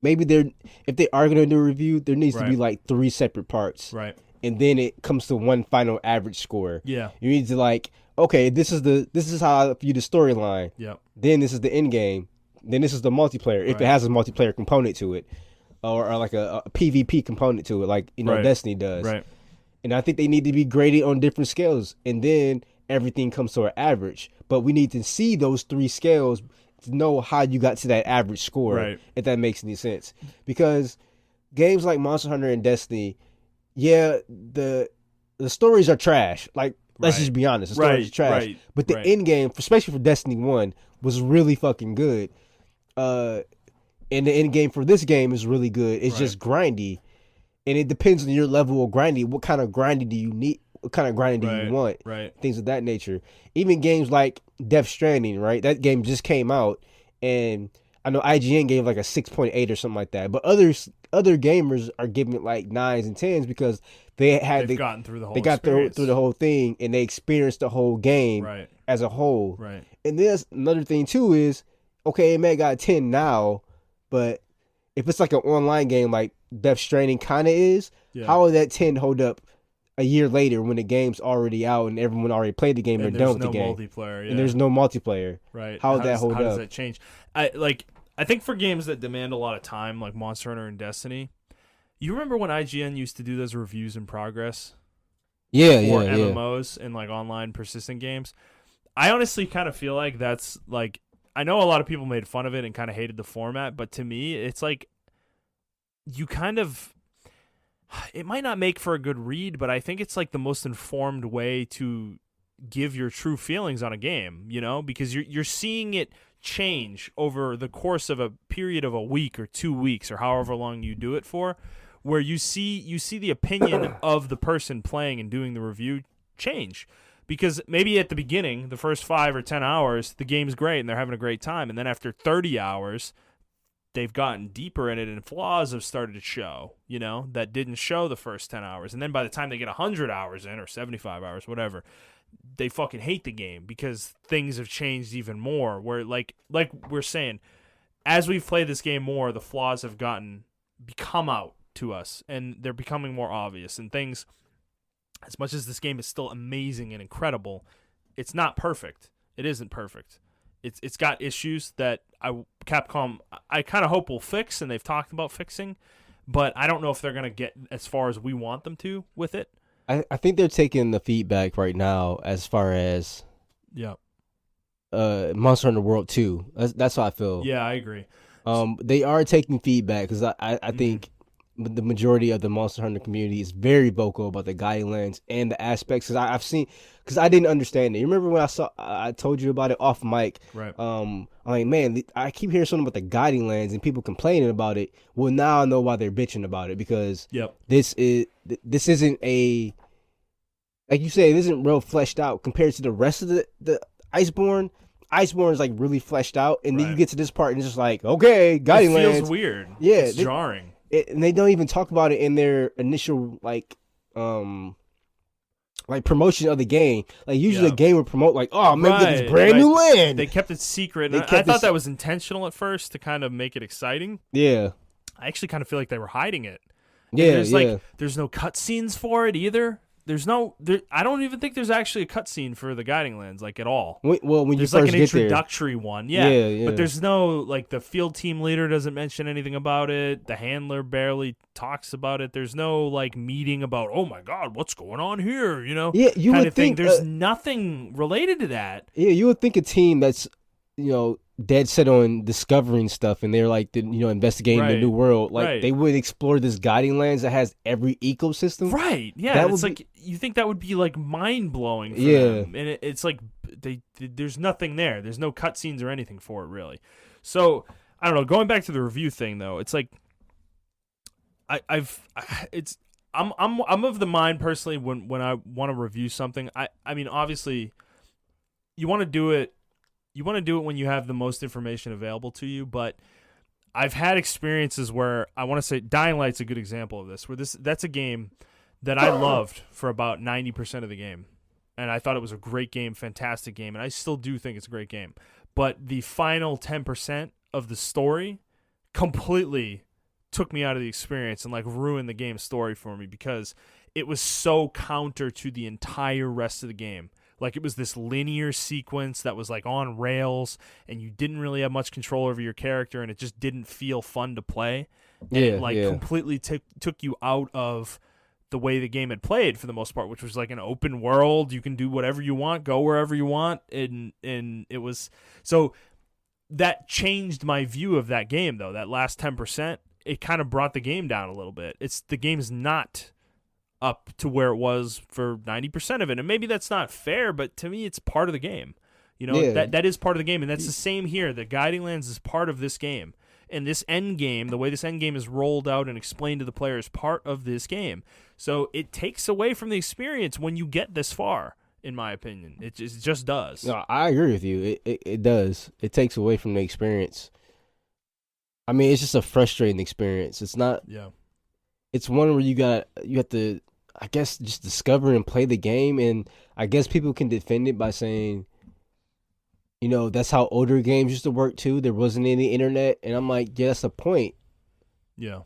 maybe if they are going to do a review, there needs to be like 3 separate parts, right? And then it comes to one final average score. Yeah, you need to like, okay, this is how I view the storyline. Yeah. Then this is the end game. Then this is the multiplayer, if it has a multiplayer component to it, or like a PvP component to it, like Destiny does. Right. And I think they need to be graded on different scales, and then everything comes to an average. But we need to see those 3 scales to know how you got to that average score, right, if that makes any sense. Because games like Monster Hunter and Destiny, the stories are trash. Like, let's just be honest, the stories are trash. Right. But the end game, especially for Destiny 1, was really fucking good. And the end game for this game is really good. It's just grindy, and it depends on your level of grinding. What kind of grinding do you need? What kind of grinding do you want? Right. Things of that nature. Even games like Death Stranding, right? That game just came out, and I know IGN gave like a 6.8 or something like that. But other gamers are giving it like 9s and 10s because they've gotten through the whole. They got through the whole thing, and they experienced the whole game as a whole. Right. And there's another thing too is, okay, it may got a 10 now, but if it's like an online game like Death Stranding kind of is, how will that 10 hold up a year later when the game's already out and everyone already played the game and they're done with the game? And there's no multiplayer. Right. How would that hold up? How does that change? I think for games that demand a lot of time, like Monster Hunter and Destiny, you remember when IGN used to do those reviews in progress? Yeah, for MMOs and like online persistent games? I honestly kind of feel like that's like, I know a lot of people made fun of it and kind of hated the format, but to me, it's like you kind of, it might not make for a good read, but I think it's like the most informed way to give your true feelings on a game, because you're seeing it change over the course of a period of a week or 2 weeks or however long you do it for, where you see the opinion of the person playing and doing the review change. Because maybe at the beginning, the first 5 or 10 hours, the game's great and they're having a great time. And then after 30 hours, they've gotten deeper in it and flaws have started to show, that didn't show the first 10 hours. And then by the time they get 100 hours in or 75 hours, whatever, they fucking hate the game because things have changed even more. Where like we're saying, as we've played this game more, the flaws have become out to us and they're becoming more obvious, and things, as much as this game is still amazing and incredible, it's not perfect. It isn't perfect. It's got issues that Capcom I kind of hope will fix, and they've talked about fixing, but I don't know if they're going to get as far as we want them to with it. I think they're taking the feedback right now as far as Yeah. Monster Hunter World 2. That's how I feel. Yeah, I agree. They are taking feedback because I Mhm. think the majority of the Monster Hunter community is very vocal about the guiding lands and the aspects. Because I've seen, because I didn't understand it. You remember when I told you about it off mic? Right. I'm like, man, I keep hearing something about the guiding lands and people complaining about it. Well, now I know why they're bitching about it because Yep. this isn't a, like you said, it isn't real fleshed out compared to the rest of the Iceborne. Iceborne is like really fleshed out, and then you Right. get to this part and it's just like, okay, It guiding feels lands. weird. Yeah, It's jarring. and they don't even talk about it in their initial like promotion of the game. Like usually Yeah. a game would promote like, oh man, we get this Right, brand new right. land. They kept it secret. They And I kept thought this- that was intentional at first to kind of make it exciting. Yeah, I actually kind of feel like they were hiding it. And yeah, there's yeah. like there's no cutscenes for it either. I don't even think there's actually a cutscene for the guiding lands like at all. When you There's first like an get there, introductory one, yeah. Yeah. But there's no like the field team leader doesn't mention anything about it. The handler barely talks about it. There's no like meeting about oh my god, what's going on here? You know, yeah, you kind would of thing. think There's nothing related to that. yeah, you would think a team that's dead set on discovering stuff and they're like investigating the Right. new world, like Right. they would explore this guiding lands that has every ecosystem. Right? Yeah, That it's would like you think that would be like mind blowing for Yeah. them, and it's like there's nothing there. There's no cutscenes or anything for it really. So I don't know. Going back to the review thing though, it's like I'm of the mind personally when I want to review something. I mean obviously you want to do it. You want to do it when you have the most information available to you, but I've had experiences where I want to say Dying Light's a good example of this, where that's a game that I loved for about 90% of the game. And I thought it was a great game, fantastic game, and I still do think it's a great game. But the final 10% of the story completely took me out of the experience and like ruined the game's story for me because it was so counter to the entire rest of the game. Like it was this linear sequence that was like on rails and you didn't really have much control over your character and it just didn't feel fun to play. And it like completely took you out of the way the game had played for the most part, which was like an open world. You can do whatever you want, go wherever you want. And it was so that changed my view of that game though. That last 10%, it kind of brought the game down a little bit. The game's not up to where it was for 90% of it. And maybe that's not fair, but to me, it's part of the game. You know, Yeah. that is part of the game. And that's the same here. The Guiding Lands is part of this game. And this end game, the way this end game is rolled out and explained to the player is part of this game. So it takes away from the experience when you get this far, in my opinion. It just does. No, I agree with you. It does. It takes away from the experience. I mean, it's just a frustrating experience. It's not. Yeah. It's one where you have to, I guess, just discover and play the game, and I guess people can defend it by saying, that's how older games used to work too. There wasn't any internet, and I'm like, yeah, that's the point. Yeah.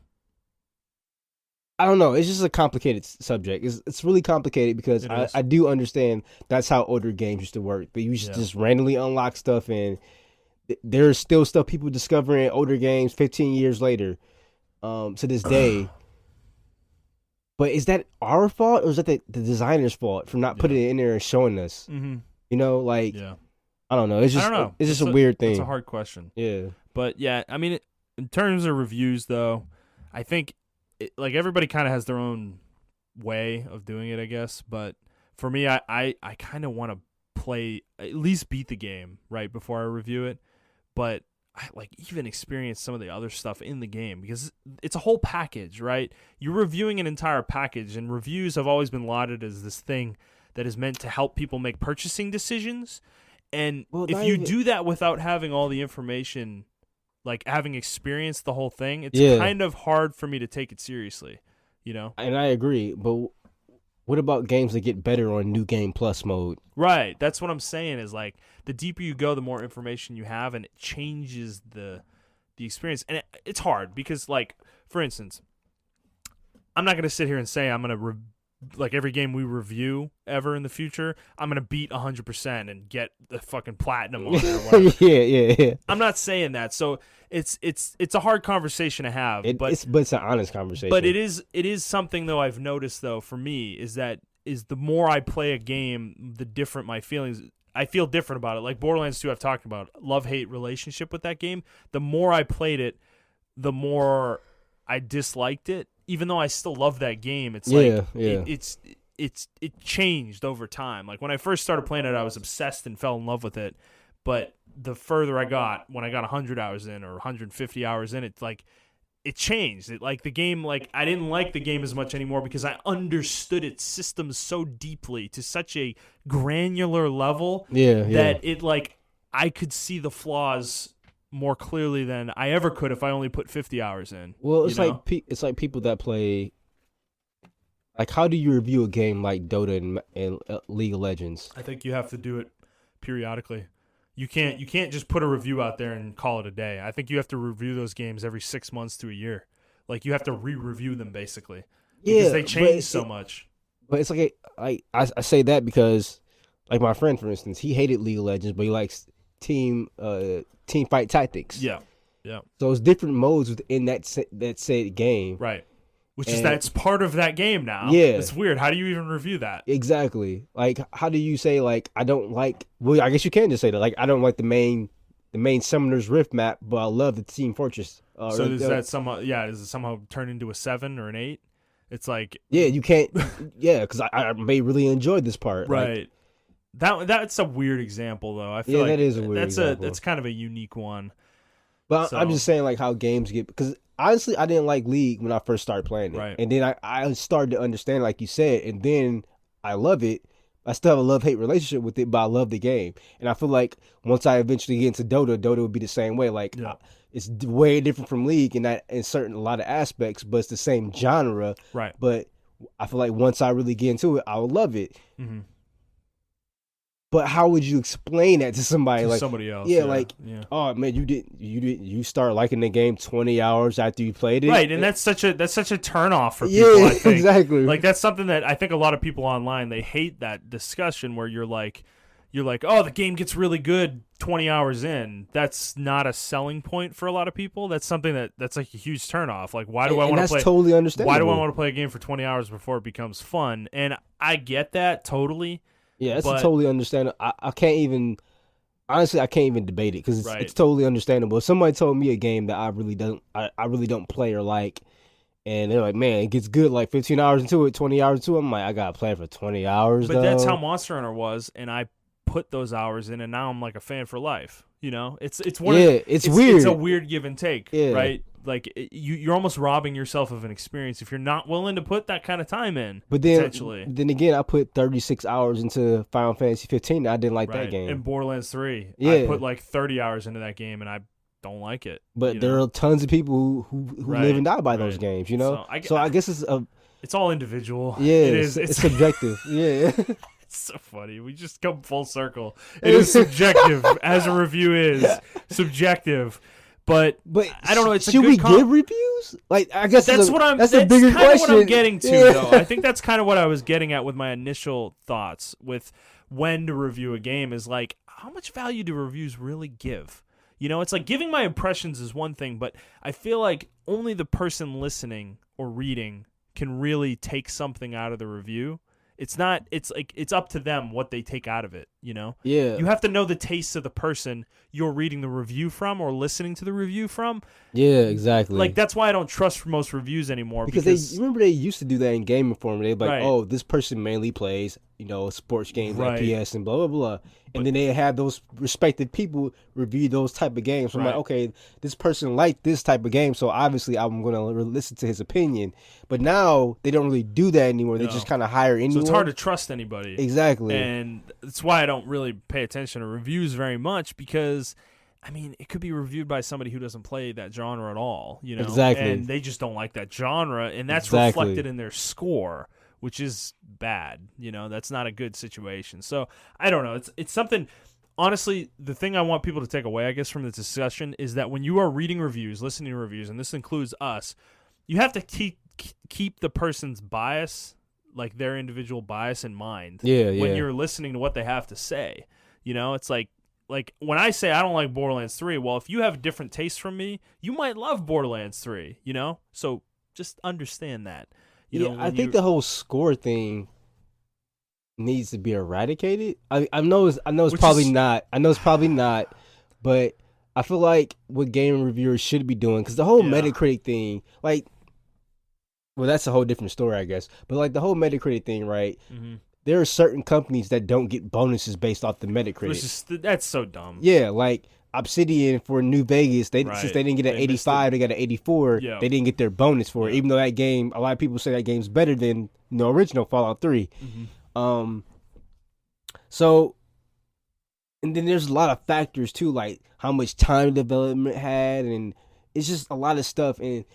I don't know. It's just a complicated subject. It's really complicated because I do understand that's how older games used to work. But you used to just randomly unlock stuff, and there's still stuff people discover in older games 15 years later, to this day. But is that our fault or is that the designer's fault for not putting it in there and showing us? Mm-hmm. Yeah. I don't know. It's just I don't know. It's just a weird thing. It's a hard question. Yeah. But yeah, I mean, in terms of reviews, though, I think like everybody kind of has their own way of doing it, I guess. But for me, I kind of want to play, at least beat the game right before I review it. But I like even experience some of the other stuff in the game because it's a whole package, right? You're reviewing an entire package, and reviews have always been lauded as this thing that is meant to help people make purchasing decisions. And if you do that without having all the information, like having experienced the whole thing, it's kind of hard for me to take it seriously, And I agree, but what about games that get better on New Game Plus mode? Right. That's what I'm saying is like the deeper you go, the more information you have, and it changes the experience. And it's hard because, like, for instance, I'm not going to sit here and say I'm going to like every game we review ever in the future, I'm gonna beat 100% and get the fucking platinum on it or whatever. yeah. I'm not saying that. So it's a hard conversation to have. But it's an honest conversation. But it is something though I've noticed though for me is that is the more I play a game, the different my feelings. I feel different about it. Like Borderlands 2, I've talked about love-hate relationship with that game. The more I played it, the more I disliked it. Even though I still love that game, it's it changed over time. Like when I first started playing it, I was obsessed and fell in love with it. But the further I got, when I got 100 hours in or 150 hours in, it's like it changed. It like the game, like I didn't like the game as much anymore because I understood its systems so deeply to such a granular level that it like I could see the flaws more clearly than I ever could if I only put 50 hours in. Well, it's like people that play. Like, how do you review a game like Dota and League of Legends? I think you have to do it periodically. You can't just put a review out there and call it a day. I think you have to review those games every 6 months to a year. Like you have to re-review them basically because they change so much. But it's like I say that because like my friend, for instance, he hated League of Legends, but he likes team fight tactics. Yeah. So it's different modes within that said game. Right. That's part of that game now. Yeah. It's weird. How do you even review that? Exactly. Like, how do you say, like, I don't like... Well, I guess you can just say that. Like, I don't like the main Summoner's Rift map, but I love the Team Fortress. So does that somehow... Yeah, does it somehow turn into a 7 or an 8? It's like... Yeah, you can't... yeah, because I may really enjoy this part. Right. Like, that's a weird example, though. I feel like that is a weird example. That's kind of a unique one. But I'm just saying, like, how games get... Because... Honestly, I didn't like League when I first started playing it. Right. And then I started to understand, like you said, and then I love it. I still have a love-hate relationship with it, but I love the game. And I feel like once I eventually get into Dota would be the same way. Like, it's way different from League in a lot of aspects, but it's the same genre. Right. But I feel like once I really get into it, I will love it. Mm-hmm. But how would you explain that to somebody? Like somebody else. Oh man, you start liking the game 20 hours after you played it. Right, and that's such a turnoff for people, I think. Exactly. Like that's something that I think a lot of people online, they hate that discussion where you're like, oh, the game gets really good 20 hours in. That's not a selling point for a lot of people. That's something that's like a huge turnoff. Like why do I want to play? That's totally understandable. Why do I want to play a game for 20 hours before it becomes fun? And I get that totally. Yeah, that's totally understandable. I can't even debate it because it's totally understandable. If somebody told me a game that I really don't play or like, and they're like, man, it gets good like 15 hours into it, 20 hours into it, I'm like, I gotta play it for 20 hours. But that's how Monster Hunter was, and I put those hours in, and now I'm like a fan for life. You know, it's weird. It's a weird give and take, right? Like you're almost robbing yourself of an experience if you're not willing to put that kind of time in. But then again, I put 36 hours into Final Fantasy 15. I didn't like that game. And Borderlands 3, I put like 30 hours into that game, and I don't like it. But there are tons of people who live and die by those games. You know, so I guess it's all individual. Yeah, it is. It's subjective. Yeah. It's so funny. We just come full circle. It is subjective, as a review is subjective. But I don't know. It's should we give reviews? Like, I guess that's a bigger question. What I'm getting to, though. I think that's kind of what I was getting at with my initial thoughts with when to review a game. Is like, how much value do reviews really give? You know, it's like giving my impressions is one thing, but I feel like only the person listening or reading can really take something out of the review. It's not. It's like it's up to them what they take out of it. You know. Yeah. You have to know the taste of the person you're reading the review from or listening to the review from. Yeah, exactly. Like that's why I don't trust most reviews anymore. Because they used to do that in Game Informer. They'd be like, oh, this person mainly plays sports games like PS and blah blah blah. And then they have those respected people review those type of games. So I'm like, okay, this person liked this type of game, so obviously I'm going to listen to his opinion. But now they don't really do that anymore. They just kind of hire anyone. So it's hard to trust anybody. Exactly. And that's why I don't really pay attention to reviews very much because, I mean, it could be reviewed by somebody who doesn't play that genre at all. You know? Exactly. And they just don't like that genre, and that's reflected in their score, which is bad. That's not a good situation. So I don't know. It's something. Honestly, the thing I want people to take away, I guess, from this discussion is that when you are reading reviews, listening to reviews, and this includes us, you have to keep the person's bias, like their individual bias, in mind. When you're listening to what they have to say, it's like when I say I don't like Borderlands 3. Well, if you have different tastes from me, you might love Borderlands 3. So just understand that. I think the whole score thing, needs to be eradicated. I know it's Which probably is- not. I know it's probably not, but I feel like what game reviewers should be doing, because the whole Yeah. Metacritic thing, like, well, that's a whole different story, I guess. But like the whole Metacritic thing, right? Mhm. There are certain companies that don't get bonuses based off the Metacritic. That's so dumb. Yeah, like Obsidian for New Vegas, Right. since they didn't get an They missed 85, they got an 84. Yeah. They didn't get their bonus for it, Yeah. even though that game, a lot of people say that game's better than the original Fallout 3. Mhm. So, and then there's a lot of factors too, like how much time development had, and it's just a lot of stuff. And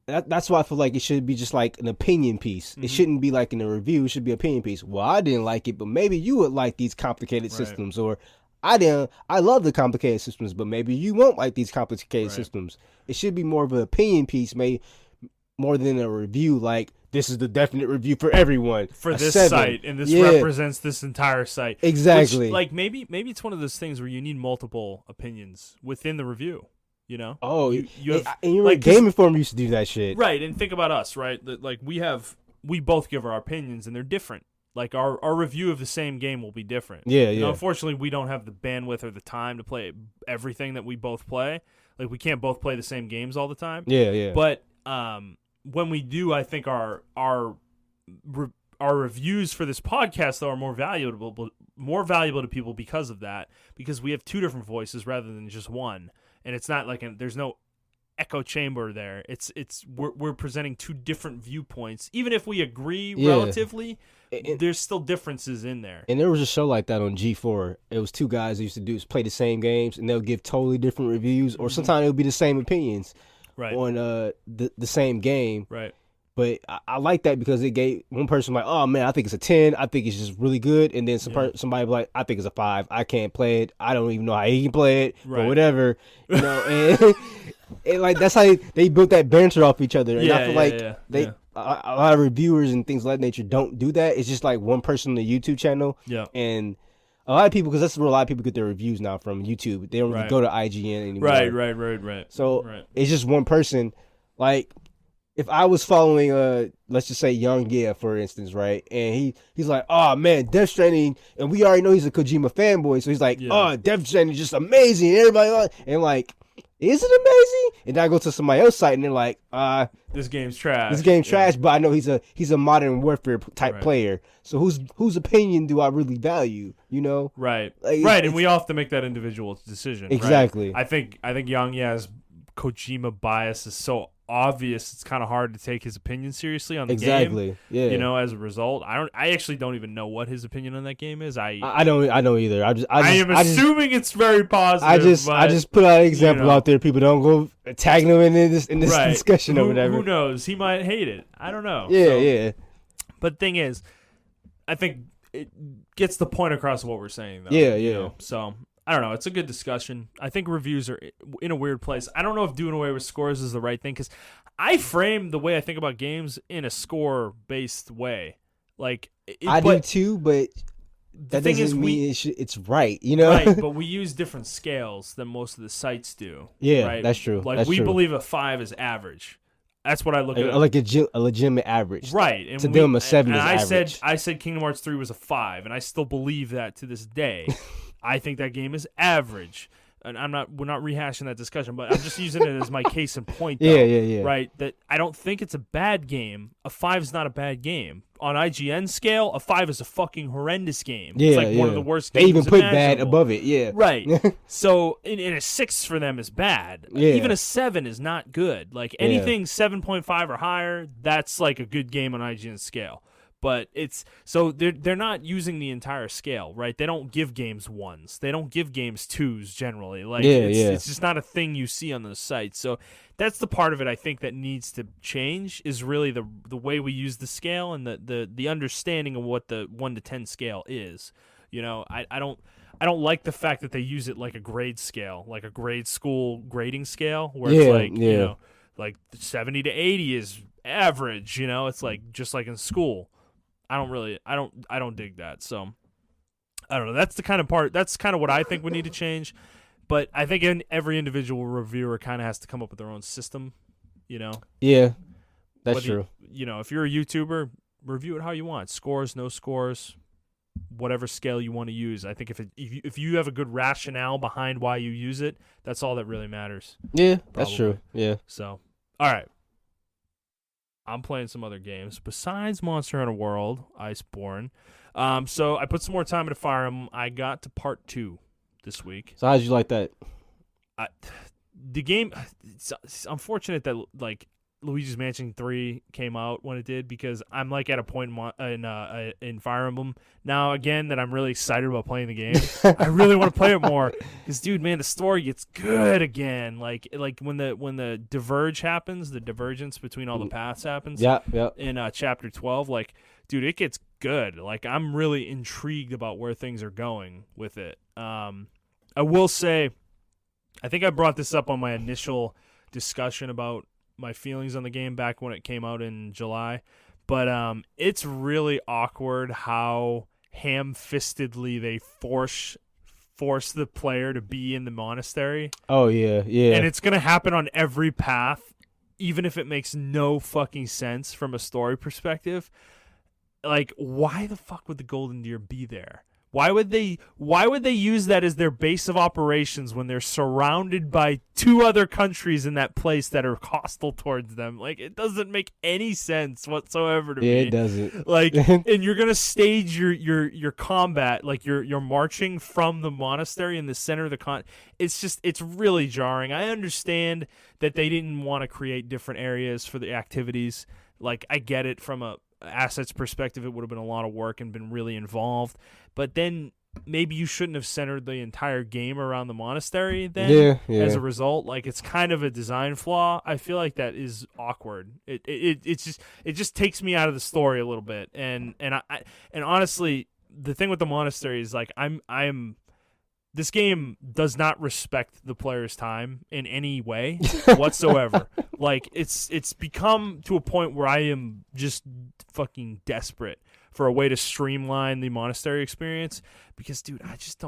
that's why I feel like it should be just like an opinion piece. It Mhm. shouldn't be like in a review. It should be an opinion piece. Well, I didn't like it, but maybe you would like these complicated Right. systems, or I didn't. I love the complicated systems, but maybe you won't like these complicated Right. systems. It should be more of an opinion piece, more than a review. Like this is the definite review for everyone For A this 7. site, and this Yeah. represents this entire site. Exactly. Which, like maybe it's one of those things where you need multiple opinions within the review. You know? Oh, you have and you like, 'cause- Game Informer used to do that shit. right. And think about us, right? That like we both give our opinions, and they're different. Like our review of the same game will be different. Yeah, You know, yeah. unfortunately, we don't have the bandwidth or the time to play everything that we both play. Like we can't both play the same games all the time. Yeah, yeah. But when we do, I think our reviews for this podcast though are more valuable to people because of that. Because we have two different voices rather than just one, and it's not like there's no echo chamber there. We're presenting two different viewpoints, even if we agree Yeah. relatively. And- There's still differences in there. And there was a show like that on G4. It was two guys that used to play the same games, and they'll give totally different reviews, or sometimes it'll be the same opinions Right. on the same game. Right. But I like that because it gave one person like, oh man, I think it's a 10. I think it's just really good. And then somebody be like, I think it's a 5. I can't play it. I don't even know how he can play it, Right. or whatever. You know, and like that's how they built that banter off each other. And I feel like a lot of reviewers and things of that nature don't do that. It's just like one person on the YouTube channel. Yeah. And a lot of people, because that's where a lot of people get their reviews now from YouTube. They don't really Right. go to IGN anymore. Right. So Right. it's just one person. Like if I was following, let's just say Young Yeah, for instance, right? And he's like, oh man, Death Stranding, and we already know he's a Kojima fanboy, so he's like, oh, Death Stranding is just amazing. And everybody and like, is it amazing? And then I go to somebody else's site and they're like, this game's trash. this game's trash, but I know he's a Modern Warfare type player. So whose opinion do I really value? You know? Right. Like, right, and we all have to make that individual decision. Exactly. Right? I think Young Ya's Kojima bias is so obvious. It's kind of hard to take his opinion seriously on the game. Exactly. Yeah. You know, as a result, I actually don't even know what his opinion on that game is. I don't either. I am assuming it's very positive. I just put out an example out there. People don't go tagging him in this right. discussion or whatever. Who knows? He might hate it. I don't know. Yeah, yeah. But the thing is, I think it gets the point across of what we're saying, though. Yeah, you yeah. know? So I don't know. It's a good discussion. I think reviews are in a weird place. I don't know if doing away with scores is the right thing, because I frame the way I think about games in a score-based way. Like I do too, but that thing doesn't is mean it's right, you know? Right, but we use different scales than most of the sites do. Yeah, right? that's true. Like that's we true. believe a 5 is average. That's what I look at. Like a legitimate average. Right. And to them, a 7 is average. I said Kingdom Hearts 3 was a 5, and I still believe that to this day. I think that game is average. And we're not rehashing that discussion, but I'm just using it as my case in point, though. Yeah. Right? That I don't think it's a bad game. A 5 is not a bad game. On IGN scale, a 5 is a fucking horrendous game. Yeah, it's like one of the worst games. games. They even put bad imaginable. above it, yeah. Right. So in a 6 for them is bad. Yeah. Even a 7 is not good. Like anything 7.5 or higher, that's like a good game on IGN scale. But it's so they're not using the entire scale, right? They don't give games 1s. They don't give games 2s generally. Like it's just not a thing you see on those sites. So that's the part of it I think that needs to change, is really the way we use the scale and the understanding of what the 1 to 10 scale is. You know, I don't like the fact that they use it like a grade scale, like a grade school grading scale, where it's like, you know, like 70 to 80 is average, you know, it's like just like in school. I don't dig that. So I don't know. That's the kind of part. That's kind of what I think we need to change. But I think every individual reviewer kind of has to come up with their own system. You know. Yeah, that's true. You know, if you're a YouTuber, review it how you want. Scores, no scores, whatever scale you want to use. I think if you have a good rationale behind why you use it, that's all that really matters. Yeah, probably. that's true. Yeah. So, all right. I'm playing some other games besides Monster Hunter World, Iceborne. So I put some more time into Fire Emblem. I got to part 2 this week. So how'd you like that? The game, it's unfortunate that like Luigi's Mansion 3 came out when it did, because I'm like at a point in Fire Emblem now again that I'm really excited about playing the game. I really want to play it more because, dude, man, the story gets good again. Like when the the divergence between all the paths happens. Yeah. In chapter 12, like, dude, it gets good. Like, I'm really intrigued about where things are going with it. I will say, I think I brought this up on my initial discussion about my feelings on the game back when it came out in July, but it's really awkward how ham-fistedly they force the player to be in the monastery. Oh yeah. And it's gonna happen on every path, even if it makes no fucking sense from a story perspective. Like, why the fuck would the Golden Deer be there? Why would they use that as their base of operations when they're surrounded by 2 other countries in that place that are hostile towards them? Like, it doesn't make any sense whatsoever to me. Yeah, it doesn't. Like, and you're gonna stage your combat, like you're marching from the monastery in the center of the it's really jarring. I understand that they didn't want to create different areas for the activities. Like, I get it from a assets perspective, it would have been a lot of work and been really involved, but then maybe you shouldn't have centered the entire game around the monastery then. Yeah. As a result, like, it's kind of a design flaw. I feel like that is awkward. It just takes me out of the story a little bit, and honestly, the thing with the monastery is, like, this game does not respect the player's time in any way whatsoever. Like, it's become to a point where I am just fucking desperate for a way to streamline the monastery experience, because, dude, I just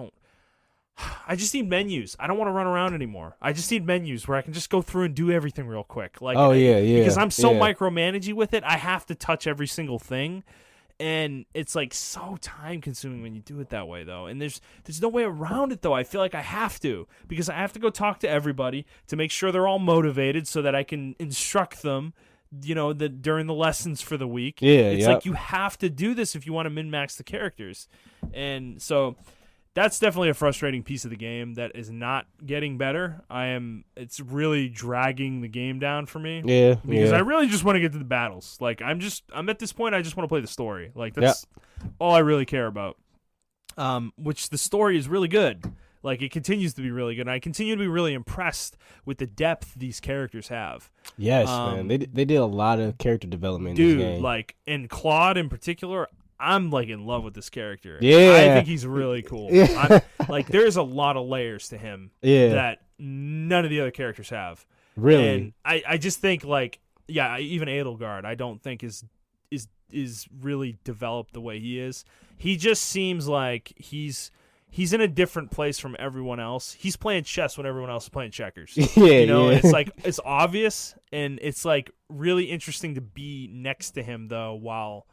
need menus. I don't want to run around anymore. I just need menus where I can just go through and do everything real quick. Like, because I'm so micromanagey with it, I have to touch every single thing. And it's like so time consuming when you do it that way, though. And there's no way around it, though. I feel like I have to, because I have to go talk to everybody to make sure they're all motivated so that I can instruct them, during the lessons for the week. It's like you have to do this if you want to min-max the characters. And so that's definitely a frustrating piece of the game that is not getting better. It's really dragging the game down for me. Yeah. Because I really just want to get to the battles. Like, I'm at this point, I just want to play the story. Like, that's all I really care about. Which the story is really good. Like, it continues to be really good. And I continue to be really impressed with the depth these characters have. Yes, man. They did a lot of character development in this game. Dude, like, and Claude in particular, I'm, like, in love with this character. Yeah. I think he's really cool. Yeah. Like, there's a lot of layers to him that none of the other characters have. Really? And I just think, like, even Edelgard, I don't think is really developed the way he is. He just seems like he's in a different place from everyone else. He's playing chess when everyone else is playing checkers. It's like, it's obvious, and it's, like, really interesting to be next to him, though, while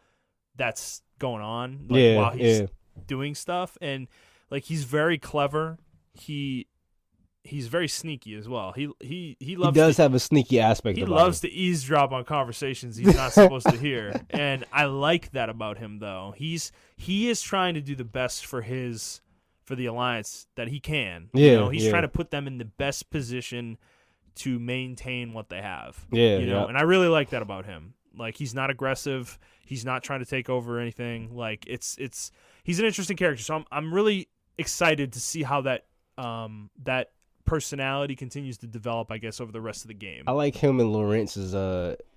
that's going on, while he's doing stuff. And, like, he's very clever. He's very sneaky as well. He does have a sneaky aspect. He loves to eavesdrop on conversations he's not supposed to hear, and I like that about him. Though he is trying to do the best for the Alliance that he can. He's trying to put them in the best position to maintain what they have. And I really like that about him. Like, he's not aggressive. He's not trying to take over anything. Like, he's an interesting character. So I'm really excited to see how that personality continues to develop, I guess, over the rest of the game. I like him and Lorenz's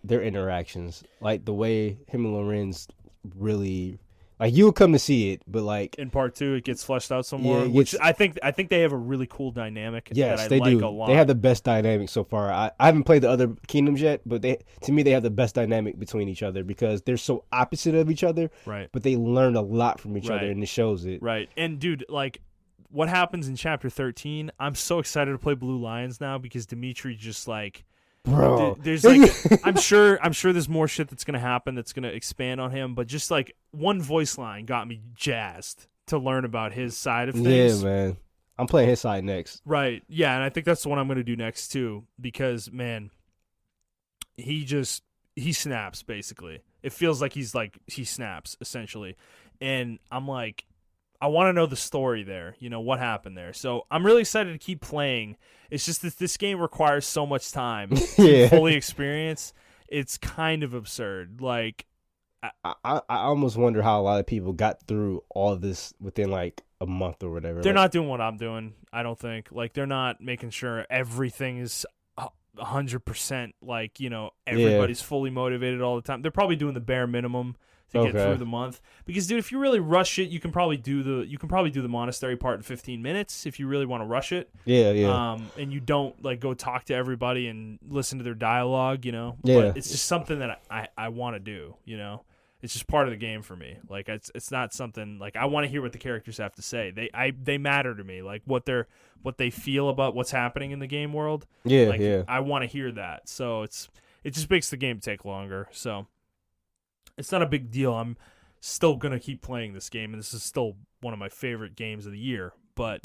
their interactions. Like, the way him and Lorenz really, like, you'll come to see it, but, like, in part 2 it gets fleshed out some more, which I think they have a really cool dynamic. Yes, that they like do. A lot. They have the best dynamic so far. I haven't played the other kingdoms yet, but to me they have the best dynamic between each other because they're so opposite of each other. Right. But they learn a lot from each other, and it shows it. Right. And, dude, like, what happens in Chapter 13, I'm so excited to play Blue Lions now because Dimitri just, like, bro. There's like I'm sure there's more shit that's gonna happen that's gonna expand on him, but just like one voice line got me jazzed to learn about his side of things. Yeah, man. I'm playing his side next. Right. Yeah, and I think that's the one I'm gonna do next too, because man, he snaps basically. It feels like he snaps essentially. And I'm like, I want to know the story there, what happened there. So I'm really excited to keep playing. It's just that this game requires so much time to fully experience. It's kind of absurd. Like, I almost wonder how a lot of people got through all of this within like a month or whatever. They're not doing what I'm doing, I don't think. Like, they're not making sure everything is 100%, like, everybody's fully motivated all the time. They're probably doing the bare minimum to get through the month, because dude, if you really rush it, you can probably do the monastery part in 15 minutes if you really want to rush it. And you don't like go talk to everybody and listen to their dialogue, but it's just something that I want to do. It's just part of the game for me. Like, it's not something like I want to hear what the characters have to say. They matter to me, like what they feel about what's happening in the game world. I want to hear that. So it just makes the game take longer. So it's not a big deal. I'm still going to keep playing this game, and this is still one of my favorite games of the year. But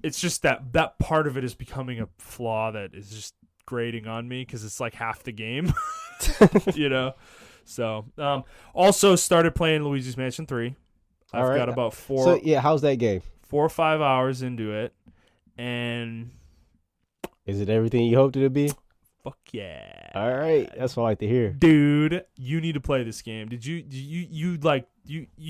it's just that part of it is becoming a flaw that is just grating on me, because it's like half the game, So, also started playing Luigi's Mansion 3. I've got about 4. So, yeah, how's that game? 4 or 5 hours into it, and is it everything you hoped it would be? Fuck yeah! All right, that's what I like to hear, dude. You need to play this game. Did you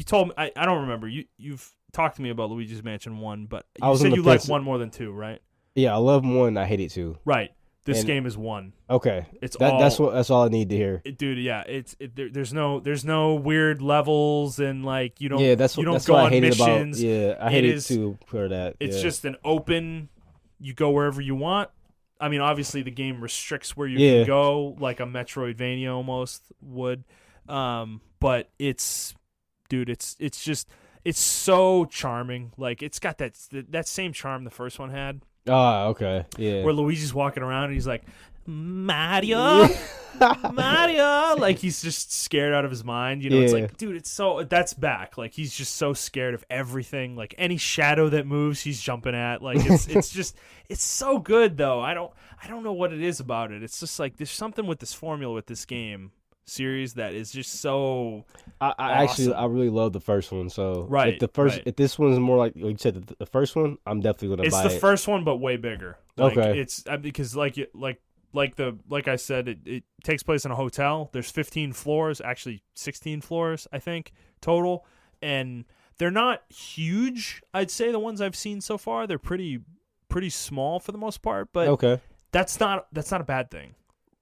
told me? I don't remember. You've talked to me about Luigi's Mansion 1, but you said you like 1 more than 2, right? Yeah, I love 1. I hate it 2. Right. This game is 1. Okay, that's all I need to hear, dude. Yeah, there's no weird levels, and like you don't that's go what on I hated missions. I hate it too for that. It's just an open. You go wherever you want. I mean, obviously the game restricts where you can go, like a Metroidvania almost would. But it's so charming. Like, it's got that same charm the first one had. Okay. Yeah. Where Luigi's walking around and he's like, Mario, Mario, like he's just scared out of his mind. It's like, dude, that's back. Like, he's just so scared of everything. Like, any shadow that moves, he's jumping at. Like, it's so good though. I don't know what it is about it. It's just like there's something with this formula with this game series that is just so. Actually really love the first one. So if this one's more like you said the first one, I'm definitely gonna buy it. It's the first one, but way bigger. Like, okay. It's because like I said, it takes place in a hotel. There's 15 floors, actually 16 floors, I think, total. And they're not huge, I'd say. The ones I've seen so far, they're pretty small for the most part. But that's not a bad thing.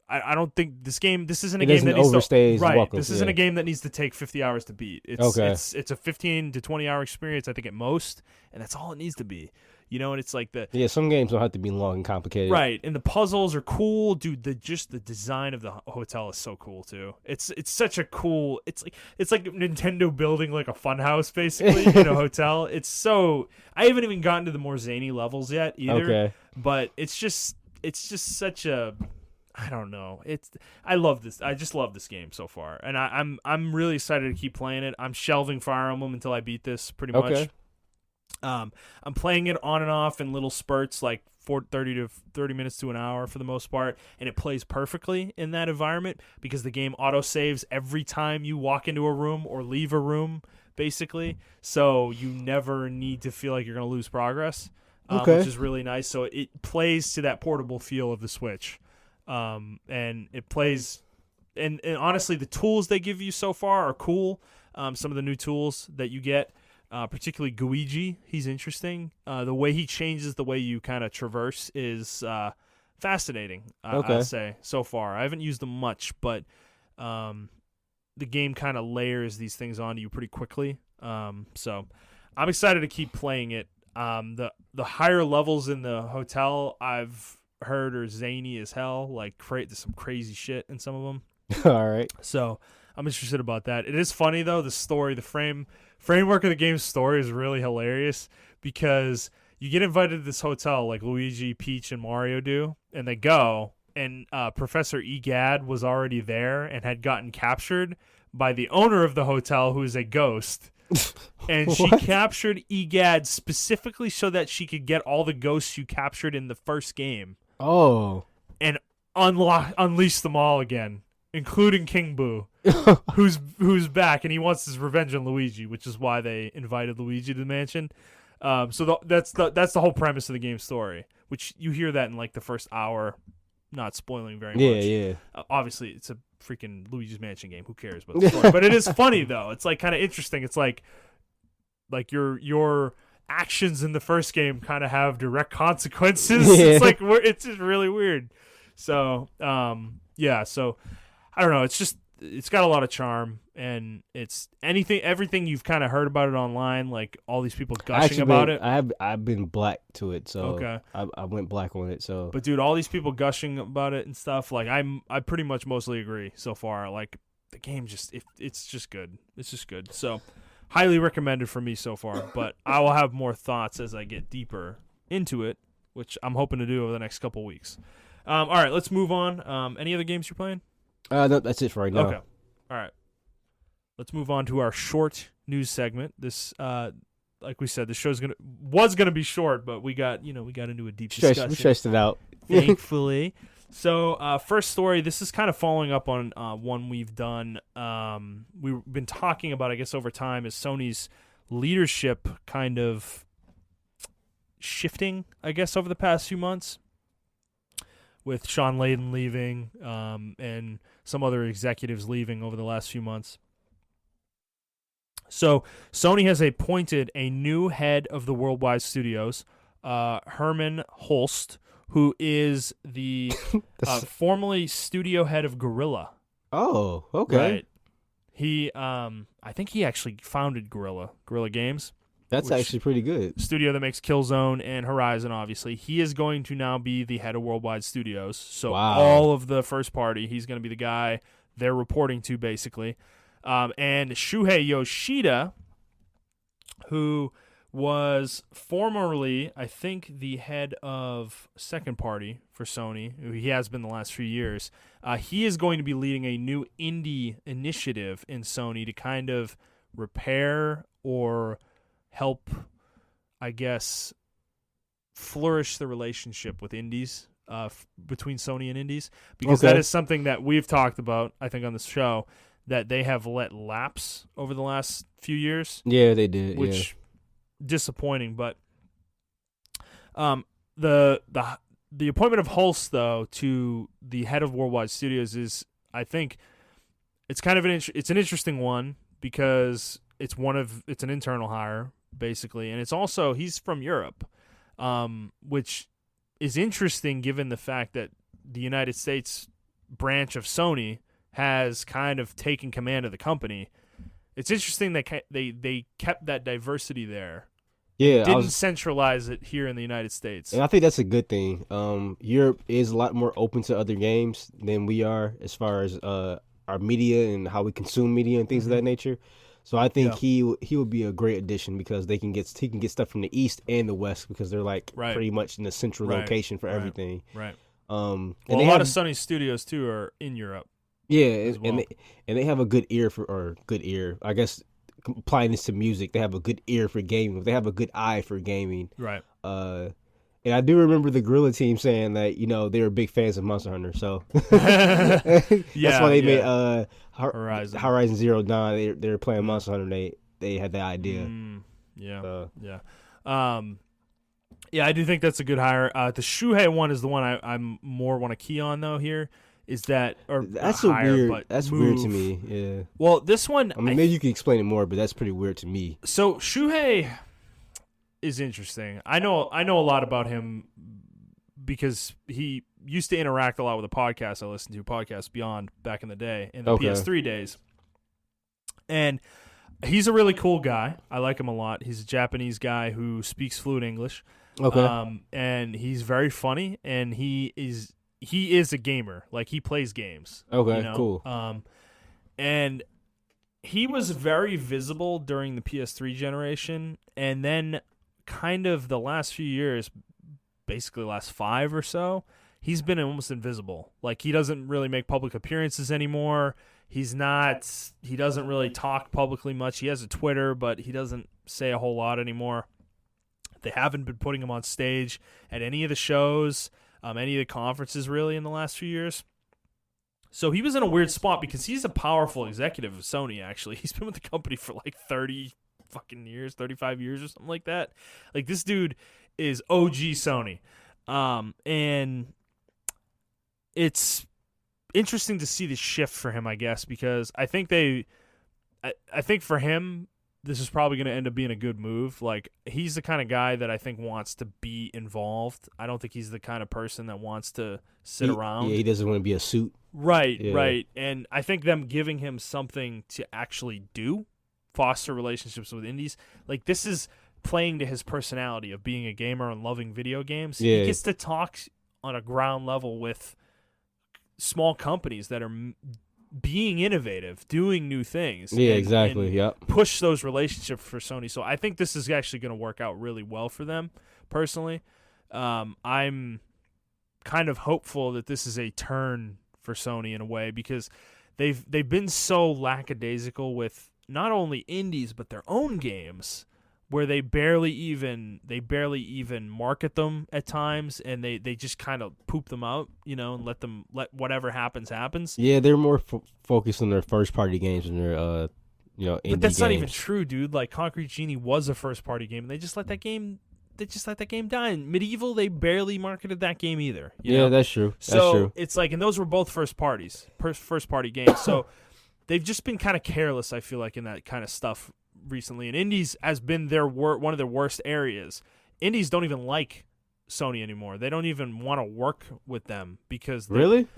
I don't think this isn't a game that needs overstays welcome. This isn't a game that needs to take 50 hours to beat. It's a 15 to 20 hour experience, I think, at most, and that's all it needs to be. And it's like some games don't have to be long and complicated. Right, and the puzzles are cool, dude. The design of the hotel is so cool too. It's such a cool. It's like Nintendo building like a funhouse basically in a hotel. It's so. I haven't even gotten to the more zany levels yet either. Okay. But it's just such a. I don't know. I love this. I just love this game so far, and I'm really excited to keep playing it. I'm shelving Fire Emblem until I beat this pretty much. I'm playing it on and off in little spurts, like 30 minutes to an hour for the most part, and it plays perfectly in that environment because the game auto saves every time you walk into a room or leave a room, basically. So you never need to feel like you're going to lose progress, which is really nice. So it plays to that portable feel of the Switch. And it plays, and honestly, the tools they give you so far are cool. Some of the new tools that you get, particularly Luigi, he's interesting. The way he changes the way you kind of traverse is fascinating. I'd say so far. I haven't used them much, but the game kind of layers these things onto you pretty quickly. So I'm excited to keep playing it. The higher levels in the hotel I've heard are zany as hell. Like, there's some crazy shit in some of them. All right. So I'm interested about that. It is funny though. The story, the framework of the game's story is really hilarious because you get invited to this hotel like Luigi, Peach, and Mario do, and they go, Professor Egad was already there and had gotten captured by the owner of the hotel, who is a ghost. And she captured Egad specifically so that she could get all the ghosts you captured in the first game. Oh. And unleash them all again, including King Boo, who's back, and he wants his revenge on Luigi, which is why they invited Luigi to the mansion. So that's the whole premise of the game story, which you hear that in like the first hour. Not spoiling very much. Yeah. Obviously, it's a freaking Luigi's Mansion game. Who cares about the story? But it is funny though. It's like kind of interesting. It's like your actions in the first game kind of have direct consequences. Yeah. It's like it's just really weird. So yeah. So I don't know. It's got a lot of charm, and it's everything you've kind of heard about it online, like all these people gushing about it. I've been black to it, so okay. I went black on it. So, but dude, all these people gushing about it and stuff, like I pretty much mostly agree so far. Like the game it's just good. It's just good. So highly recommended for me so far. But I will have more thoughts as I get deeper into it, which I'm hoping to do over the next couple weeks. All right, let's move on. Any other games you're playing? No, that's it for right now. Okay. All right. Let's move on to our short news segment. This, like we said, the show's was gonna be short, but we got into a deep discussion. We stressed it out, thankfully. So, first story. This is kind of following up on one we've done. We've been talking about, I guess, over time, is Sony's leadership kind of shifting, I guess, over the past few months, with Sean Layden leaving and some other executives leaving over the last few months. So Sony has appointed a new head of the worldwide studios, Herman Holst, who is the formerly studio head of Guerrilla. Oh, okay. Right. He, I think he actually founded Guerrilla Games. That's actually pretty good. Studio that makes Killzone and Horizon, obviously. He is going to now be the head of Worldwide Studios. So all of the first party, he's going to be the guy they're reporting to, basically. And Shuhei Yoshida, who was formerly, I think, the head of second party for Sony, who he has been the last few years, he is going to be leading a new indie initiative in Sony to kind of repair or help, I guess, flourish the relationship with indies, between Sony and indies, because that is something that we've talked about, I think, on this show, that they have let lapse over the last few years. Yeah, they did. Which disappointing, but the appointment of Hulse, though, to the head of Worldwide Studios is, I think, it's kind of it's an interesting one, because it's an internal hire, basically, and it's also, he's from Europe, which is interesting given the fact that the United States branch of Sony has kind of taken command of the company. It's interesting that they kept that diversity there. Yeah, didn't centralize it here in the United States. And I think that's a good thing. Europe is a lot more open to other games than we are, as far as our media and how we consume media and things of that nature. So I think he would be a great addition, because he can get stuff from the East and the West, because they're like pretty much in the central location for everything. Right. And a lot of Sony studios too are in Europe. Yeah, and they have a good ear I guess, applying this to music, they have a good ear for gaming. They have a good eye for gaming. Right. And I do remember the Guerrilla team saying that, they were big fans of Monster Hunter. So that's why they made Horizon Zero Dawn. They were playing Monster Hunter. They had that idea. Yeah. I do think that's a good hire. The Shuhei one is the one I more want to key on, though. Here is that, or that's weird to me. Yeah. Well, this one, I mean, maybe you can explain it more, but that's pretty weird to me. So Shuhei is interesting. I know a lot about him because he used to interact a lot with a podcast I listened to, Podcast Beyond, back in the day, in the PS3 days. And he's a really cool guy. I like him a lot. He's a Japanese guy who speaks fluent English. Okay. And he's very funny, and he is a gamer. Like, he plays games. Okay, cool. And he was very visible during the PS3 generation, and then kind of the last few years, basically last 5 or so, he's been almost invisible. Like, he doesn't really make public appearances anymore. He doesn't really talk publicly much. He has a Twitter, but he doesn't say a whole lot anymore. They haven't been putting him on stage at any of the shows, any of the conferences really in the last few years. So he was in a weird spot because he's a powerful executive of Sony, actually. He's been with the company for like 30 fucking years, 35 years or something like that. Like, this dude is OG Sony. And it's interesting to see the shift for him, I guess, because I think for him, this is probably going to end up being a good move. Like, he's the kind of guy that I think wants to be involved. I don't think he's the kind of person that wants to sit around. Yeah, he doesn't want to be a suit. Right, yeah. Right. And I think them giving him something to actually do, foster relationships with indies, like, this is playing to his personality of being a gamer and loving video games. Yeah. He gets to talk on a ground level with small companies that are being innovative, doing new things. Yeah, exactly. Yep. Push those relationships for Sony. So I think this is actually going to work out really well for them, personally. I'm kind of hopeful that this is a turn for Sony in a way, because they've been so lackadaisical with not only indies but their own games, where they barely even market them at times, and they just kind of poop them out, and let whatever happens. Yeah, they're more focused on their first party games and their indie But that's games. Not even true, dude. Like, Concrete Genie was a first party game, and they just let that game die. In Medieval, they barely marketed that game either. You know? That's true. So it's like, and those were both first party games. So they've just been kind of careless, I feel like, in that kind of stuff recently. And indies has been one of their worst areas. Indies don't even like Sony anymore. They don't even want to work with them because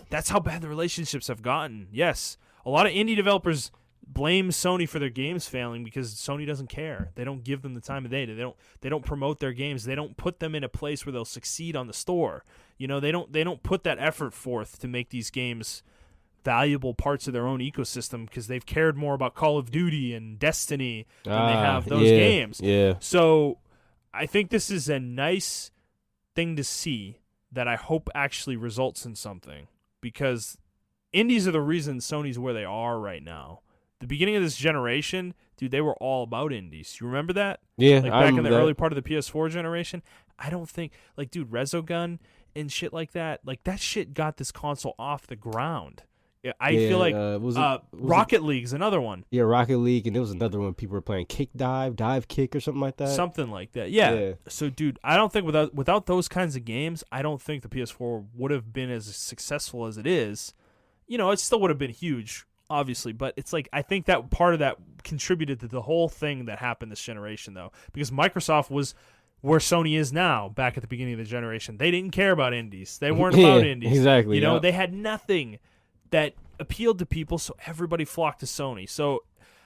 that's how bad the relationships have gotten. Yes, a lot of indie developers blame Sony for their games failing because Sony doesn't care. They don't give them the time of day. They don't promote their games. They don't put them in a place where they'll succeed on the store. They don't put that effort forth to make these games valuable parts of their own ecosystem, because they've cared more about Call of Duty and Destiny than they have those games. Yeah. So I think this is a nice thing to see that I hope actually results in something, because indies are the reason Sony's where they are right now. The beginning of this generation, dude, they were all about indies. You remember that? Yeah. Like, back in the early part of the PS4 generation, I don't think, like, dude, Resogun and shit like that shit got this console off the ground. I feel like Rocket League's another one. Yeah, Rocket League, and there was another one people were playing, Dive Kick or something like that. Something like that, yeah. So, dude, I don't think without those kinds of games, I don't think the PS4 would have been as successful as it is. It still would have been huge, obviously, but it's like, I think that part of that contributed to the whole thing that happened this generation, though, because Microsoft was where Sony is now back at the beginning of the generation. They didn't care about indies. They weren't about indies. Exactly. They had nothing that appealed to people, so everybody flocked to Sony. So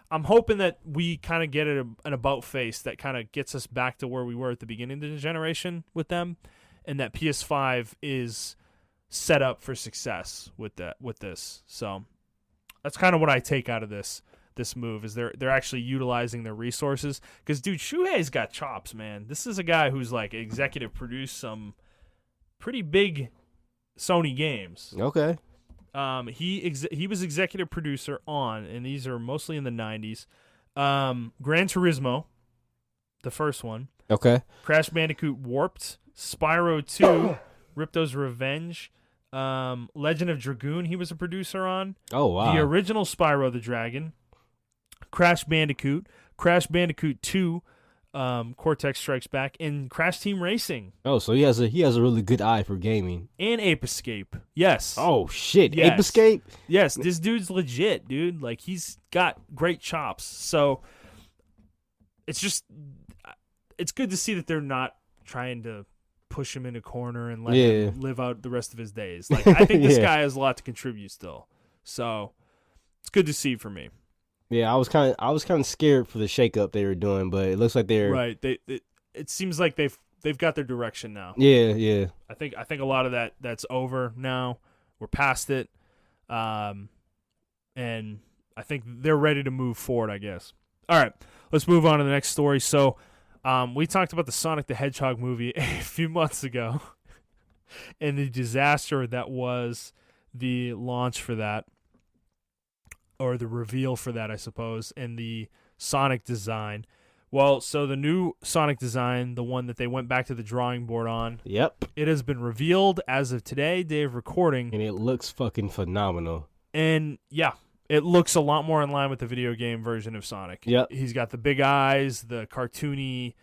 I'm hoping that we kind of get an about face that kind of gets us back to where we were at the beginning of the generation with them, and that PS5 is set up for success with this. So that's kind of what I take out of this move, is they're actually utilizing their resources, because, dude, Shuhei's got chops, man. This is a guy who's like executive produced some pretty big Sony games. Okay. He was executive producer on, and these are mostly in the 90s, Gran Turismo, the first one. Okay. Crash Bandicoot Warped, Spyro 2, Ripto's Revenge, Legend of Dragoon he was a producer on. Oh, wow. The original Spyro the Dragon, Crash Bandicoot 2, Cortex Strikes Back, and Crash Team Racing. Oh, so he has a really good eye for gaming. And Ape Escape. Yes. Oh shit, yes. Ape Escape? Yes, this dude's legit, dude. Like, he's got great chops. So it's good to see that they're not trying to push him in a corner and let him live out the rest of his days. Like, I think this guy has a lot to contribute still. So it's good to see for me. Yeah, I was kind of scared for the shakeup they were doing, but it looks like they're right. It seems like they've got their direction now. Yeah. I think a lot of that's over now. We're past it, and I think they're ready to move forward, I guess. All right, let's move on to the next story. So, we talked about the Sonic the Hedgehog movie a few months ago. and the disaster that was the launch for that, or the reveal for that, I suppose, and the Sonic design. Well, so the new Sonic design, the one that they went back to the drawing board on, Yep. it has been revealed as of today, day of recording. And it looks fucking phenomenal. And yeah, it looks a lot more in line with the video game version of Sonic. Yep. He's got the big eyes, the cartoony,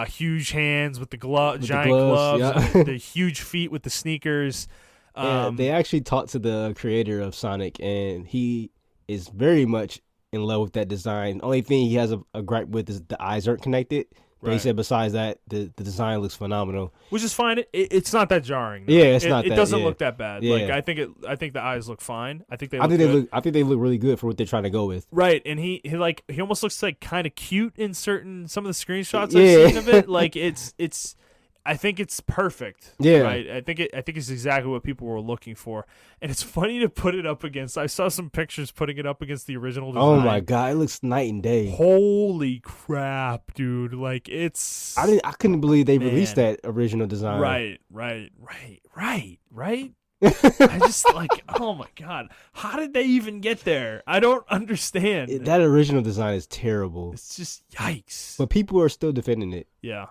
huge hands with the giant gloves, gloves, yeah. the huge feet with the sneakers. Yeah, they actually talked to the creator of Sonic, and he is very much in love with that design. The only thing he has a gripe with is the eyes aren't connected. But he said besides that, the design looks phenomenal. Which is fine. It's not that jarring. Though. Yeah, it's not. It that, doesn't yeah. look that bad. Yeah. Like I think the eyes look fine. I think they look really good for what they're trying to go with. Right, and he almost looks like kind of cute in some of the screenshots Yeah. I've seen of it. Like it's I think it's perfect. Yeah. Right. I think it's exactly what people were looking for. And it's funny to put it up against. I saw some pictures putting it up against the original design. Oh my god, it looks night and day. Holy crap, dude. Like it's I couldn't believe they released that original design. Right. I just like, oh my god, how did they even get there? I don't understand. That original design is terrible. It's just yikes. But people are still defending it. Yeah.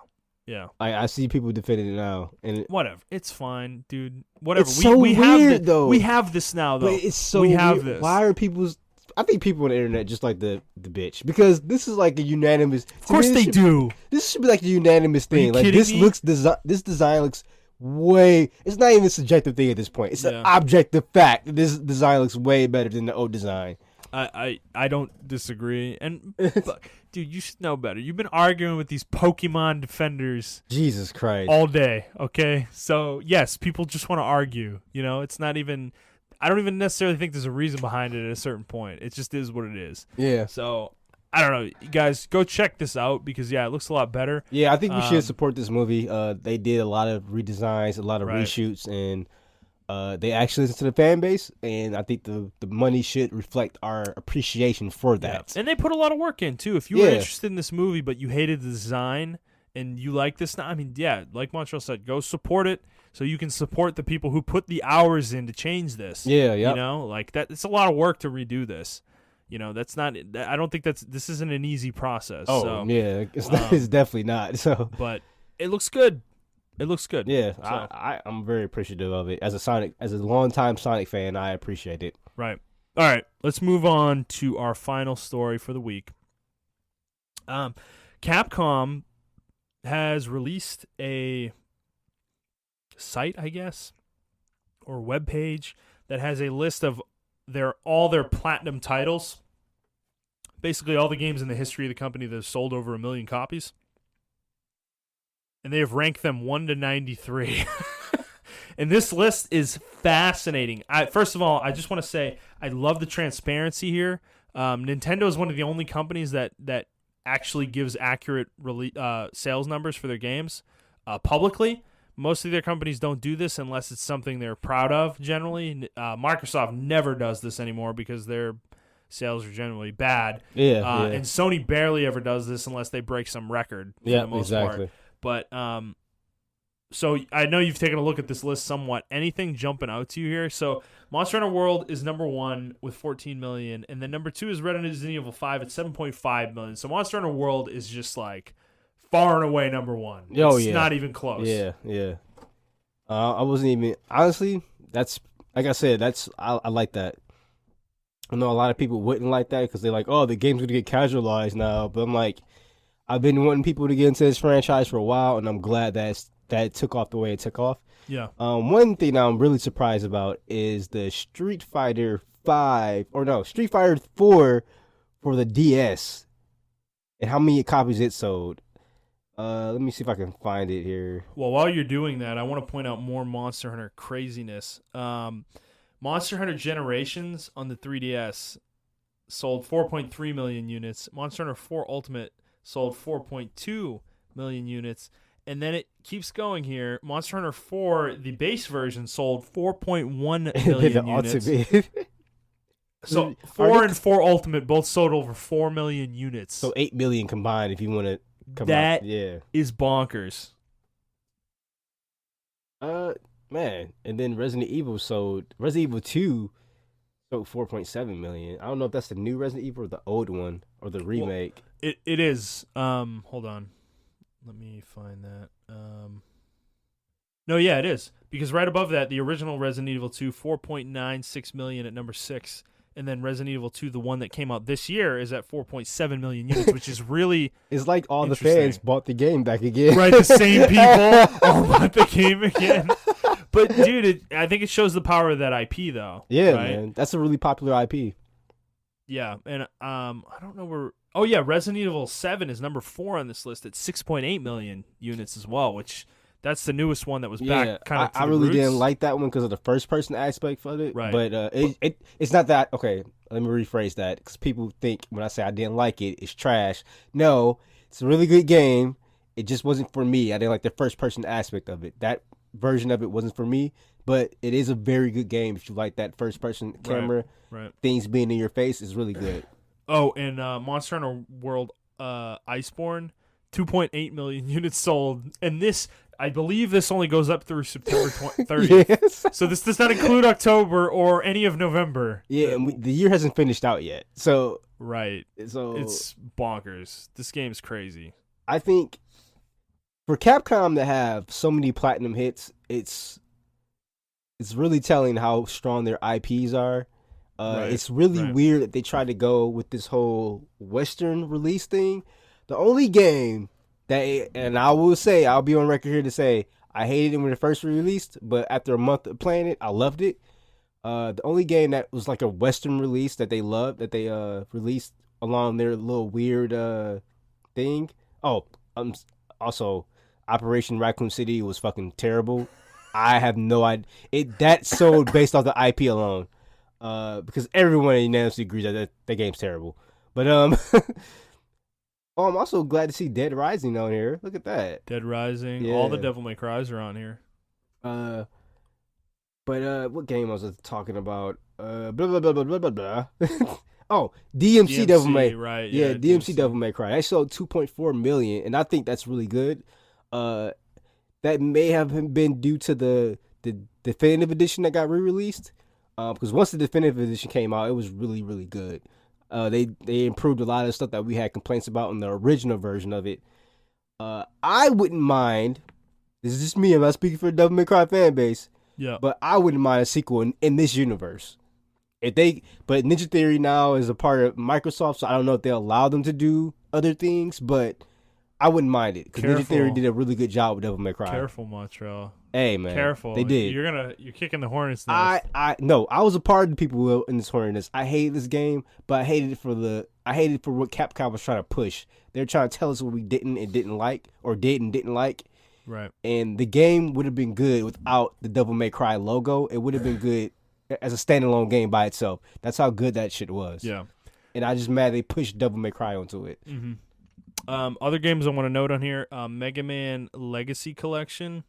I see people defending it now, and Whatever, it's fine, dude. Whatever. It's so weird, though. We have this now, though. But it's so we have weird. this. Why are people's? I think people on the internet just like the bitch, because this is like a unanimous. Of course they do. This should be like a unanimous thing. Like kidding this me? this design looks way. It's not even a subjective thing at this point. It's an objective fact that this design looks way better than the old design. I don't disagree, and but, dude, you should know better. You've been arguing with these Pokemon defenders, Jesus Christ, all day. Okay, so yes, people just want to argue. You know, it's not even. I don't even necessarily think there's a reason behind it at a certain point. It just is what it is. Yeah. So I don't know, you guys, go check this out because it looks a lot better. Yeah, I think we should support this movie. They did a lot of redesigns, a lot of reshoots, and they actually listen to the fan base, and I think the money should reflect our appreciation for that. Yeah. And they put a lot of work in too. If you were interested in this movie but you hated the design and you like this now, I mean, yeah, like Montrell said, go support it so you can support the people who put the hours in to change this. Yeah. You know, like that. It's a lot of work to redo this. You know, that's not. I don't think this isn't an easy process. Oh, so, yeah, it's definitely not. So, but it looks good. It looks good. Yeah, so. I'm very appreciative of it. As a longtime Sonic fan, I appreciate it. Right. All right. Let's move on to our final story for the week. Capcom has released a site, I guess, or webpage that has a list of all their platinum titles. Basically, all the games in the history of the company that have sold over 1 million copies. And they have ranked them 1 to 93. And this list is fascinating. First of all, I just want to say I love the transparency here. Nintendo is one of the only companies that actually gives accurate sales numbers for their games publicly. Most of their companies don't do this unless it's something they're proud of, generally. Microsoft never does this anymore because their sales are generally bad. Yeah. And Sony barely ever does this unless they break some record for the most part. But so I know you've taken a look at this list somewhat. Anything jumping out to you here? So Monster Hunter World is number 1 with 14 million, and then number 2 is Resident Evil 5 at 7.5 million. So Monster Hunter World is just like far and away number 1. It's not even close. Yeah. I wasn't even honestly. That's like I said. I like that. I know a lot of people wouldn't like that because they're like, "Oh, the game's gonna get casualized now." But I'm like, I've been wanting people to get into this franchise for a while, and I'm glad that it took off the way it took off. Yeah. One thing I'm really surprised about is the Street Fighter 4 for the DS, and how many copies it sold. Let me see if I can find it here. Well, while you're doing that, I want to point out more Monster Hunter craziness. Monster Hunter Generations on the 3DS sold 4.3 million units. Monster Hunter 4 Ultimate sold 4.2 million units. And then it keeps going here. Monster Hunter 4, the base version, sold 4.1 million units. So 4 and 4 Ultimate both sold over 4 million units. So 8 million combined if you want to come that out. Yeah. is bonkers. Uh, man, and then Resident Evil 2 sold 4.7 million. I don't know if that's the new Resident Evil or the old one or the Well, remake. it is. Hold on. Let me find that. No, yeah, it is. Because right above that, the original Resident Evil 2, 4.96 million at number 6. And then Resident Evil 2, the one that came out this year, is at 4.7 million units, which is really It's like all the interesting. fans bought the game back again. Right, the same people all bought the game again. But, dude, I think it shows the power of that IP, though. Yeah, right? man. That's a really popular IP. Yeah, and I don't know where... Oh, yeah, Resident Evil 7 is number 4 on this list at 6.8 million units as well, which... That's the newest one that was back kind of I really didn't like that one because of the first-person aspect of it. Right. But it's not that... Okay, let me rephrase that because people think when I say I didn't like it, it's trash. No, it's a really good game. It just wasn't for me. I didn't like the first-person aspect of it. That version of it wasn't for me, but it is a very good game if you like that first-person camera. Right. Things being in your face is really good. Oh, and Monster Hunter World Iceborne, 2.8 million units sold. And this... I believe this only goes up through September 30th. Yes. So this does not include October or any of November. Yeah, and the year hasn't finished out yet. So Right. so It's bonkers. This game's crazy. I think for Capcom to have so many platinum hits, it's really telling how strong their IPs are. Right, It's really right. weird that they tried to go with this whole Western release thing. The only game and I will say, I'll be on record here to say, I hated it when it first released, but after a month of playing it, I loved it. The only game that was like a Western release that they loved, that they released along their little weird thing. Oh, also Operation Raccoon City was fucking terrible. I have no idea. That sold based off the IP alone, because everyone unanimously agrees that game's terrible. But oh, I'm also glad to see Dead Rising on here. Look at that. Dead Rising. Yeah. All the Devil May Cries are on here. But what game was I talking about? Blah blah blah blah blah blah blah. Oh, DMC Devil May. Right. Yeah, DMC Devil May Cry. That sold 2.4 million, and I think that's really good. That may have been due to the definitive edition that got re-released. Because once the definitive edition came out, it was really, really good. They improved a lot of stuff that we had complaints about in the original version of it. I wouldn't mind. This is just me. I'm not speaking for the Devil May Cry fan base. Yeah. But I wouldn't mind a sequel in this universe. But Ninja Theory now is a part of Microsoft, so I don't know if they'll allow them to do other things. But I wouldn't mind it because Ninja Theory did a really good job with Devil May Cry. Careful, Montrell. Hey man, Careful. They did. You're kicking the hornet's nest. I was a part of the people in this hornet's nest. I hated this game, but I hated it for what Capcom was trying to push. They're trying to tell us what we didn't and didn't like, or did and didn't like. Right. And the game would have been good without the Devil May Cry logo. It would have been good as a standalone game by itself. That's how good that shit was. Yeah. And I just mad they pushed Devil May Cry onto it. Mm-hmm. Other games I want to note on here: Mega Man Legacy Collection,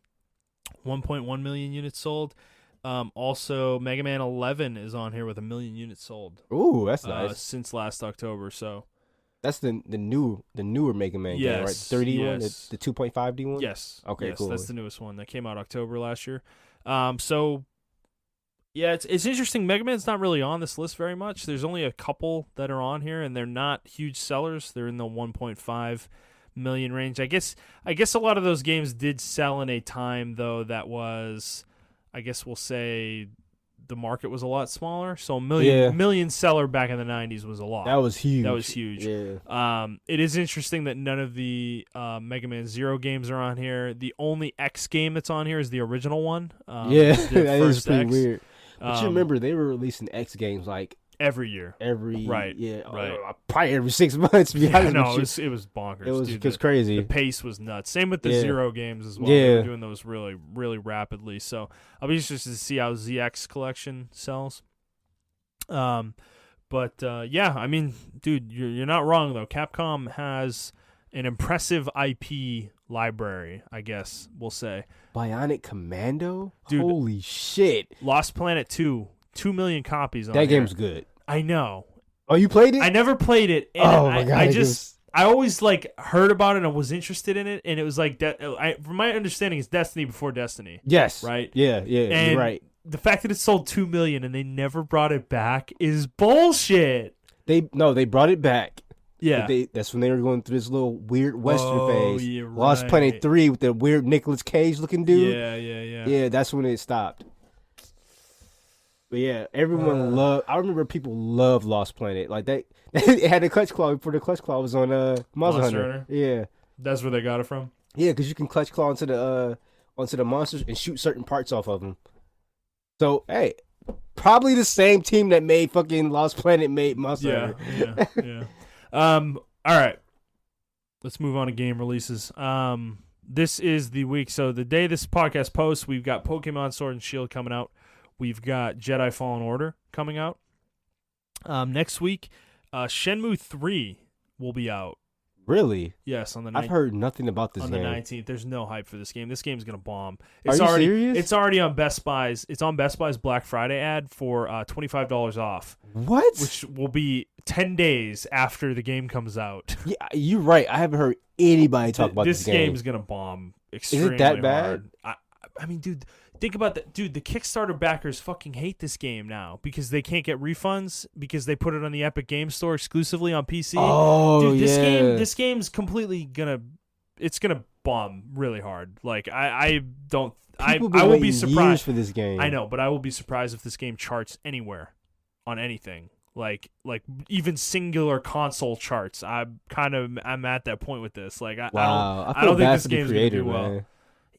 1.1 million units sold. Also, Mega Man 11 is on here with 1 million units sold. Ooh, that's nice. Since last October. So that's the newer Mega Man game, right? The 3D one, the 2.5D one. Yes. Okay, yes, cool. That's the newest one that came out October last year. So yeah, it's interesting. Mega Man's not really on this list very much. There's only a couple that are on here, and they're not huge sellers. They're in the 1.5 million range. I guess a lot of those games did sell in a time though that was, I guess we'll say, the market was a lot smaller. So a million seller back in the 90s was a lot. That was huge. Yeah. It is interesting that none of the Mega Man Zero games are on here. The only X game that's on here is the original one. That is pretty X. weird. But you remember they were releasing X games like every year. Right. Right. Probably every 6 months. No, it was bonkers. It was dude. just crazy. The pace was nuts. Same with the Zero games as well. Yeah. They were doing those really, really rapidly. So I'll be interested to see how ZX Collection sells. But yeah, I mean, dude, you're not wrong though. Capcom has an impressive IP library, I guess we'll say. Bionic Commando? Dude, holy shit. Lost Planet 2, 2 million copies on that here. game's good. I know. Oh, you played it? I never played it. And oh my god! I always like heard about it and was interested in it, and it was like from my understanding, it's Destiny before Destiny. Yes. Right. Yeah. And you're right. the fact that it sold 2 million and they never brought it back is bullshit. They brought it back. Yeah. That's when they were going through this little weird Western phase. Yeah, Lost right. Planet 3 with the weird Nicolas Cage looking dude. Yeah. Yeah, that's when it stopped. But yeah, everyone loved. I remember people loved Lost Planet. Like it had a clutch claw before the clutch claw was on Monster Hunter. Yeah, that's where they got it from. Yeah, because you can clutch claw onto the monsters and shoot certain parts off of them. So hey, probably the same team that made fucking Lost Planet made Monster Hunter. Yeah. All right, let's move on to game releases. This is the week. So the day this podcast posts, we've got Pokemon Sword and Shield coming out. We've got Jedi Fallen Order coming out. Next week, Shenmue 3 will be out. Really? Yes, on the 19th. I've heard nothing about this game. On the 19th. There's no hype for this game. This game's going to bomb. Are you serious? It's already on Best Buy's. It's on Best Buy's Black Friday ad for $25 off. What? Which will be 10 days after the game comes out. Yeah, you're right. I haven't heard anybody talk about this game. This game's going to bomb extremely hard. Is it that bad? I mean, dude, think about that. Dude, the Kickstarter backers fucking hate this game now because they can't get refunds because they put it on the Epic Game Store exclusively on PC. Oh, dude, yeah. This game's completely gonna bomb really hard. Like I will be surprised for this game. I know, but I will be surprised if this game charts anywhere on anything. Like even singular console charts. I'm at that point with this. Like I don't think this game's gonna do well.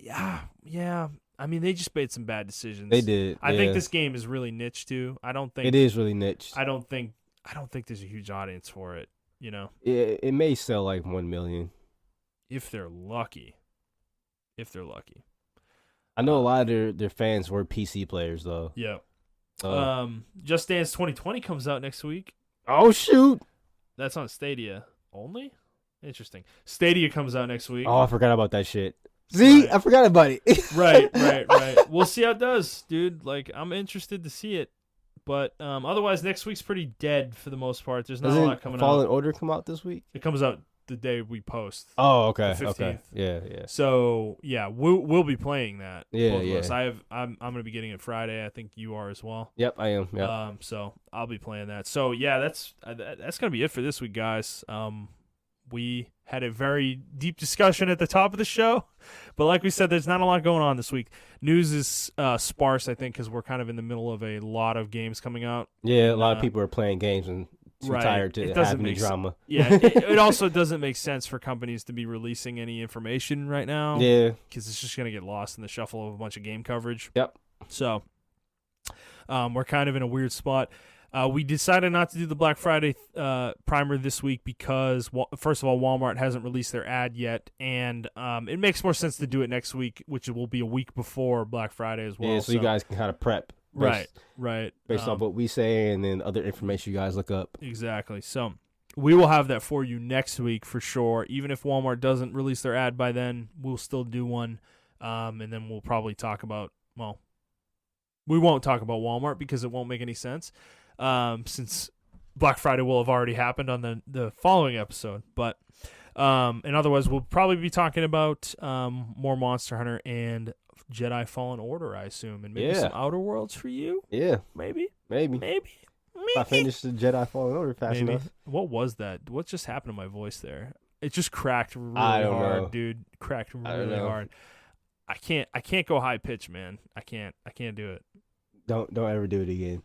Yeah. I mean, they just made some bad decisions. They did. I think this game is really niche too. I don't think it is really niche. I don't think there's a huge audience for it. You know, it may sell like 1 million if they're lucky. I know a lot of their fans were PC players though. Yeah. Just Dance 2020 comes out next week. Oh shoot! That's on Stadia only. Interesting. Stadia comes out next week. Oh, I forgot about that shit. See, right. I forgot about it. Right. We'll see how it does, dude. Like, I'm interested to see it. But otherwise, next week's pretty dead for the most part. There's not a lot coming out. Fallen Order come out this week? It comes out the day we post. Oh, okay. The 15th. Okay. Yeah. So, yeah, we'll be playing that. Yeah. I'm going to be getting it Friday. I think you are as well. Yep, I am. Yeah. So, I'll be playing that. So, yeah, that's going to be it for this week, guys. We had a very deep discussion at the top of the show, but like we said, there's not a lot going on this week. News is sparse, I think, because we're kind of in the middle of a lot of games coming out. Yeah, a lot of people are playing games and too tired to have any drama. Yeah, it also doesn't make sense for companies to be releasing any information right now. Yeah, because it's just going to get lost in the shuffle of a bunch of game coverage. Yep. So we're kind of in a weird spot. We decided not to do the Black Friday primer this week because, first of all, Walmart hasn't released their ad yet, and it makes more sense to do it next week, which will be a week before Black Friday as well. Yeah, so you guys can kind of prep. Right. Based on what we say and then other information you guys look up. Exactly. So we will have that for you next week for sure. Even if Walmart doesn't release their ad by then, we'll still do one, and then we'll probably talk about, we won't talk about Walmart because it won't make any sense. Since Black Friday will have already happened on the following episode. But and otherwise, we'll probably be talking about more Monster Hunter and Jedi Fallen Order, I assume, and maybe some Outer Worlds for you. Yeah, maybe. If I finish the Jedi Fallen Order fast enough. What was that? What just happened to my voice there? It just cracked really hard, dude. Cracked really hard. I can't go high pitch, man. I can't do it. Don't ever do it again.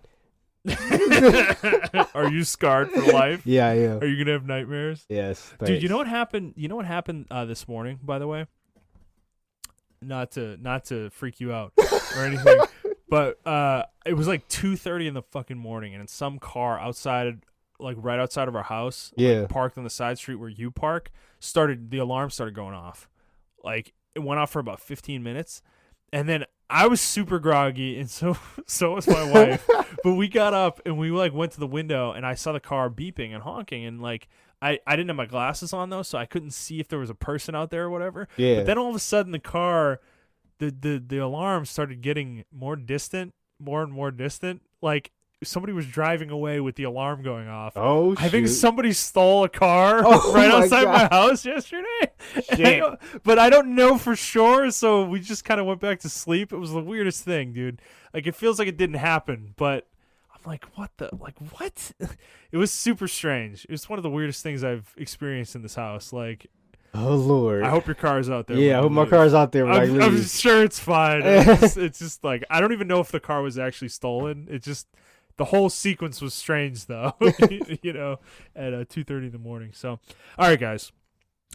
Are you scarred for life? Yeah, I am. Are you gonna have nightmares? Yes, thanks. Dude. You know what happened? This morning, by the way. Not to freak you out or anything, but it was like 2:30 in the fucking morning, and in some car outside, like right outside of our house, like, parked on the side street where you park, the alarm started going off. Like it went off for about 15 minutes, and then I was super groggy, and so was my wife. But we got up and we like went to the window, and I saw the car beeping and honking, and like I didn't have my glasses on though, so I couldn't see if there was a person out there or whatever. Yeah. But then all of a sudden, the car, the alarm started getting more and more distant. Like somebody was driving away with the alarm going off. Oh, I think shoot. somebody stole a car Oh, right my outside God. my house yesterday. Shit. But I don't know for sure, so we just kind of went back to sleep. It was the weirdest thing, dude. Like, it feels like it didn't happen, but I'm like, what? It was super strange. It was one of the weirdest things I've experienced in this house. Like, Oh, Lord. I hope your car's out there. Yeah, I when hope you my leave. car's out there when I I'm leave. sure it's fine. It's just like, I don't even know if the car was actually stolen. It just, the whole sequence was strange, though, you know, at 2:30 in the morning. So, all right, guys,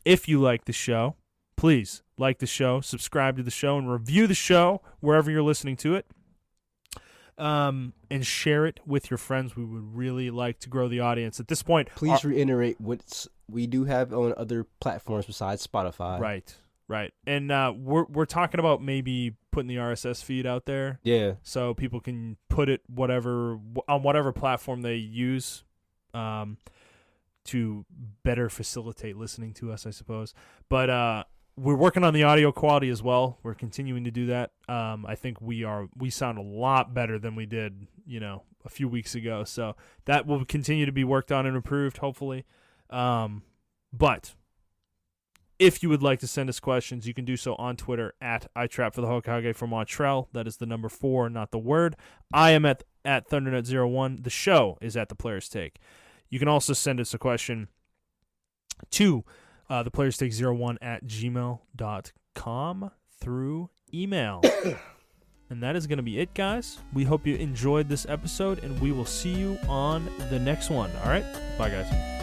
if you like the show, please like the show, subscribe to the show, and review the show wherever you're listening to it. And share it with your friends. We would really like to grow the audience. At this point, Please reiterate what we do have on other platforms besides Spotify. Right. And we're talking about maybe putting the RSS feed out there, Yeah. so people can put it on whatever platform they use, to better facilitate listening to us, I suppose. But we're working on the audio quality as well. We're continuing to do that. I think we sound a lot better than we did, a few weeks ago. So that will continue to be worked on and improved, hopefully. But if you would like to send us questions, you can do so on Twitter at iTrapForTheHokage for Montrell. That is the number 4, not the word. I am at ThunderNut01. The show is at The Player's Take. You can also send us a question to theplayerstake01@gmail.com through email. And that is going to be it, guys. We hope you enjoyed this episode, and we will see you on the next one. All right? Bye, guys.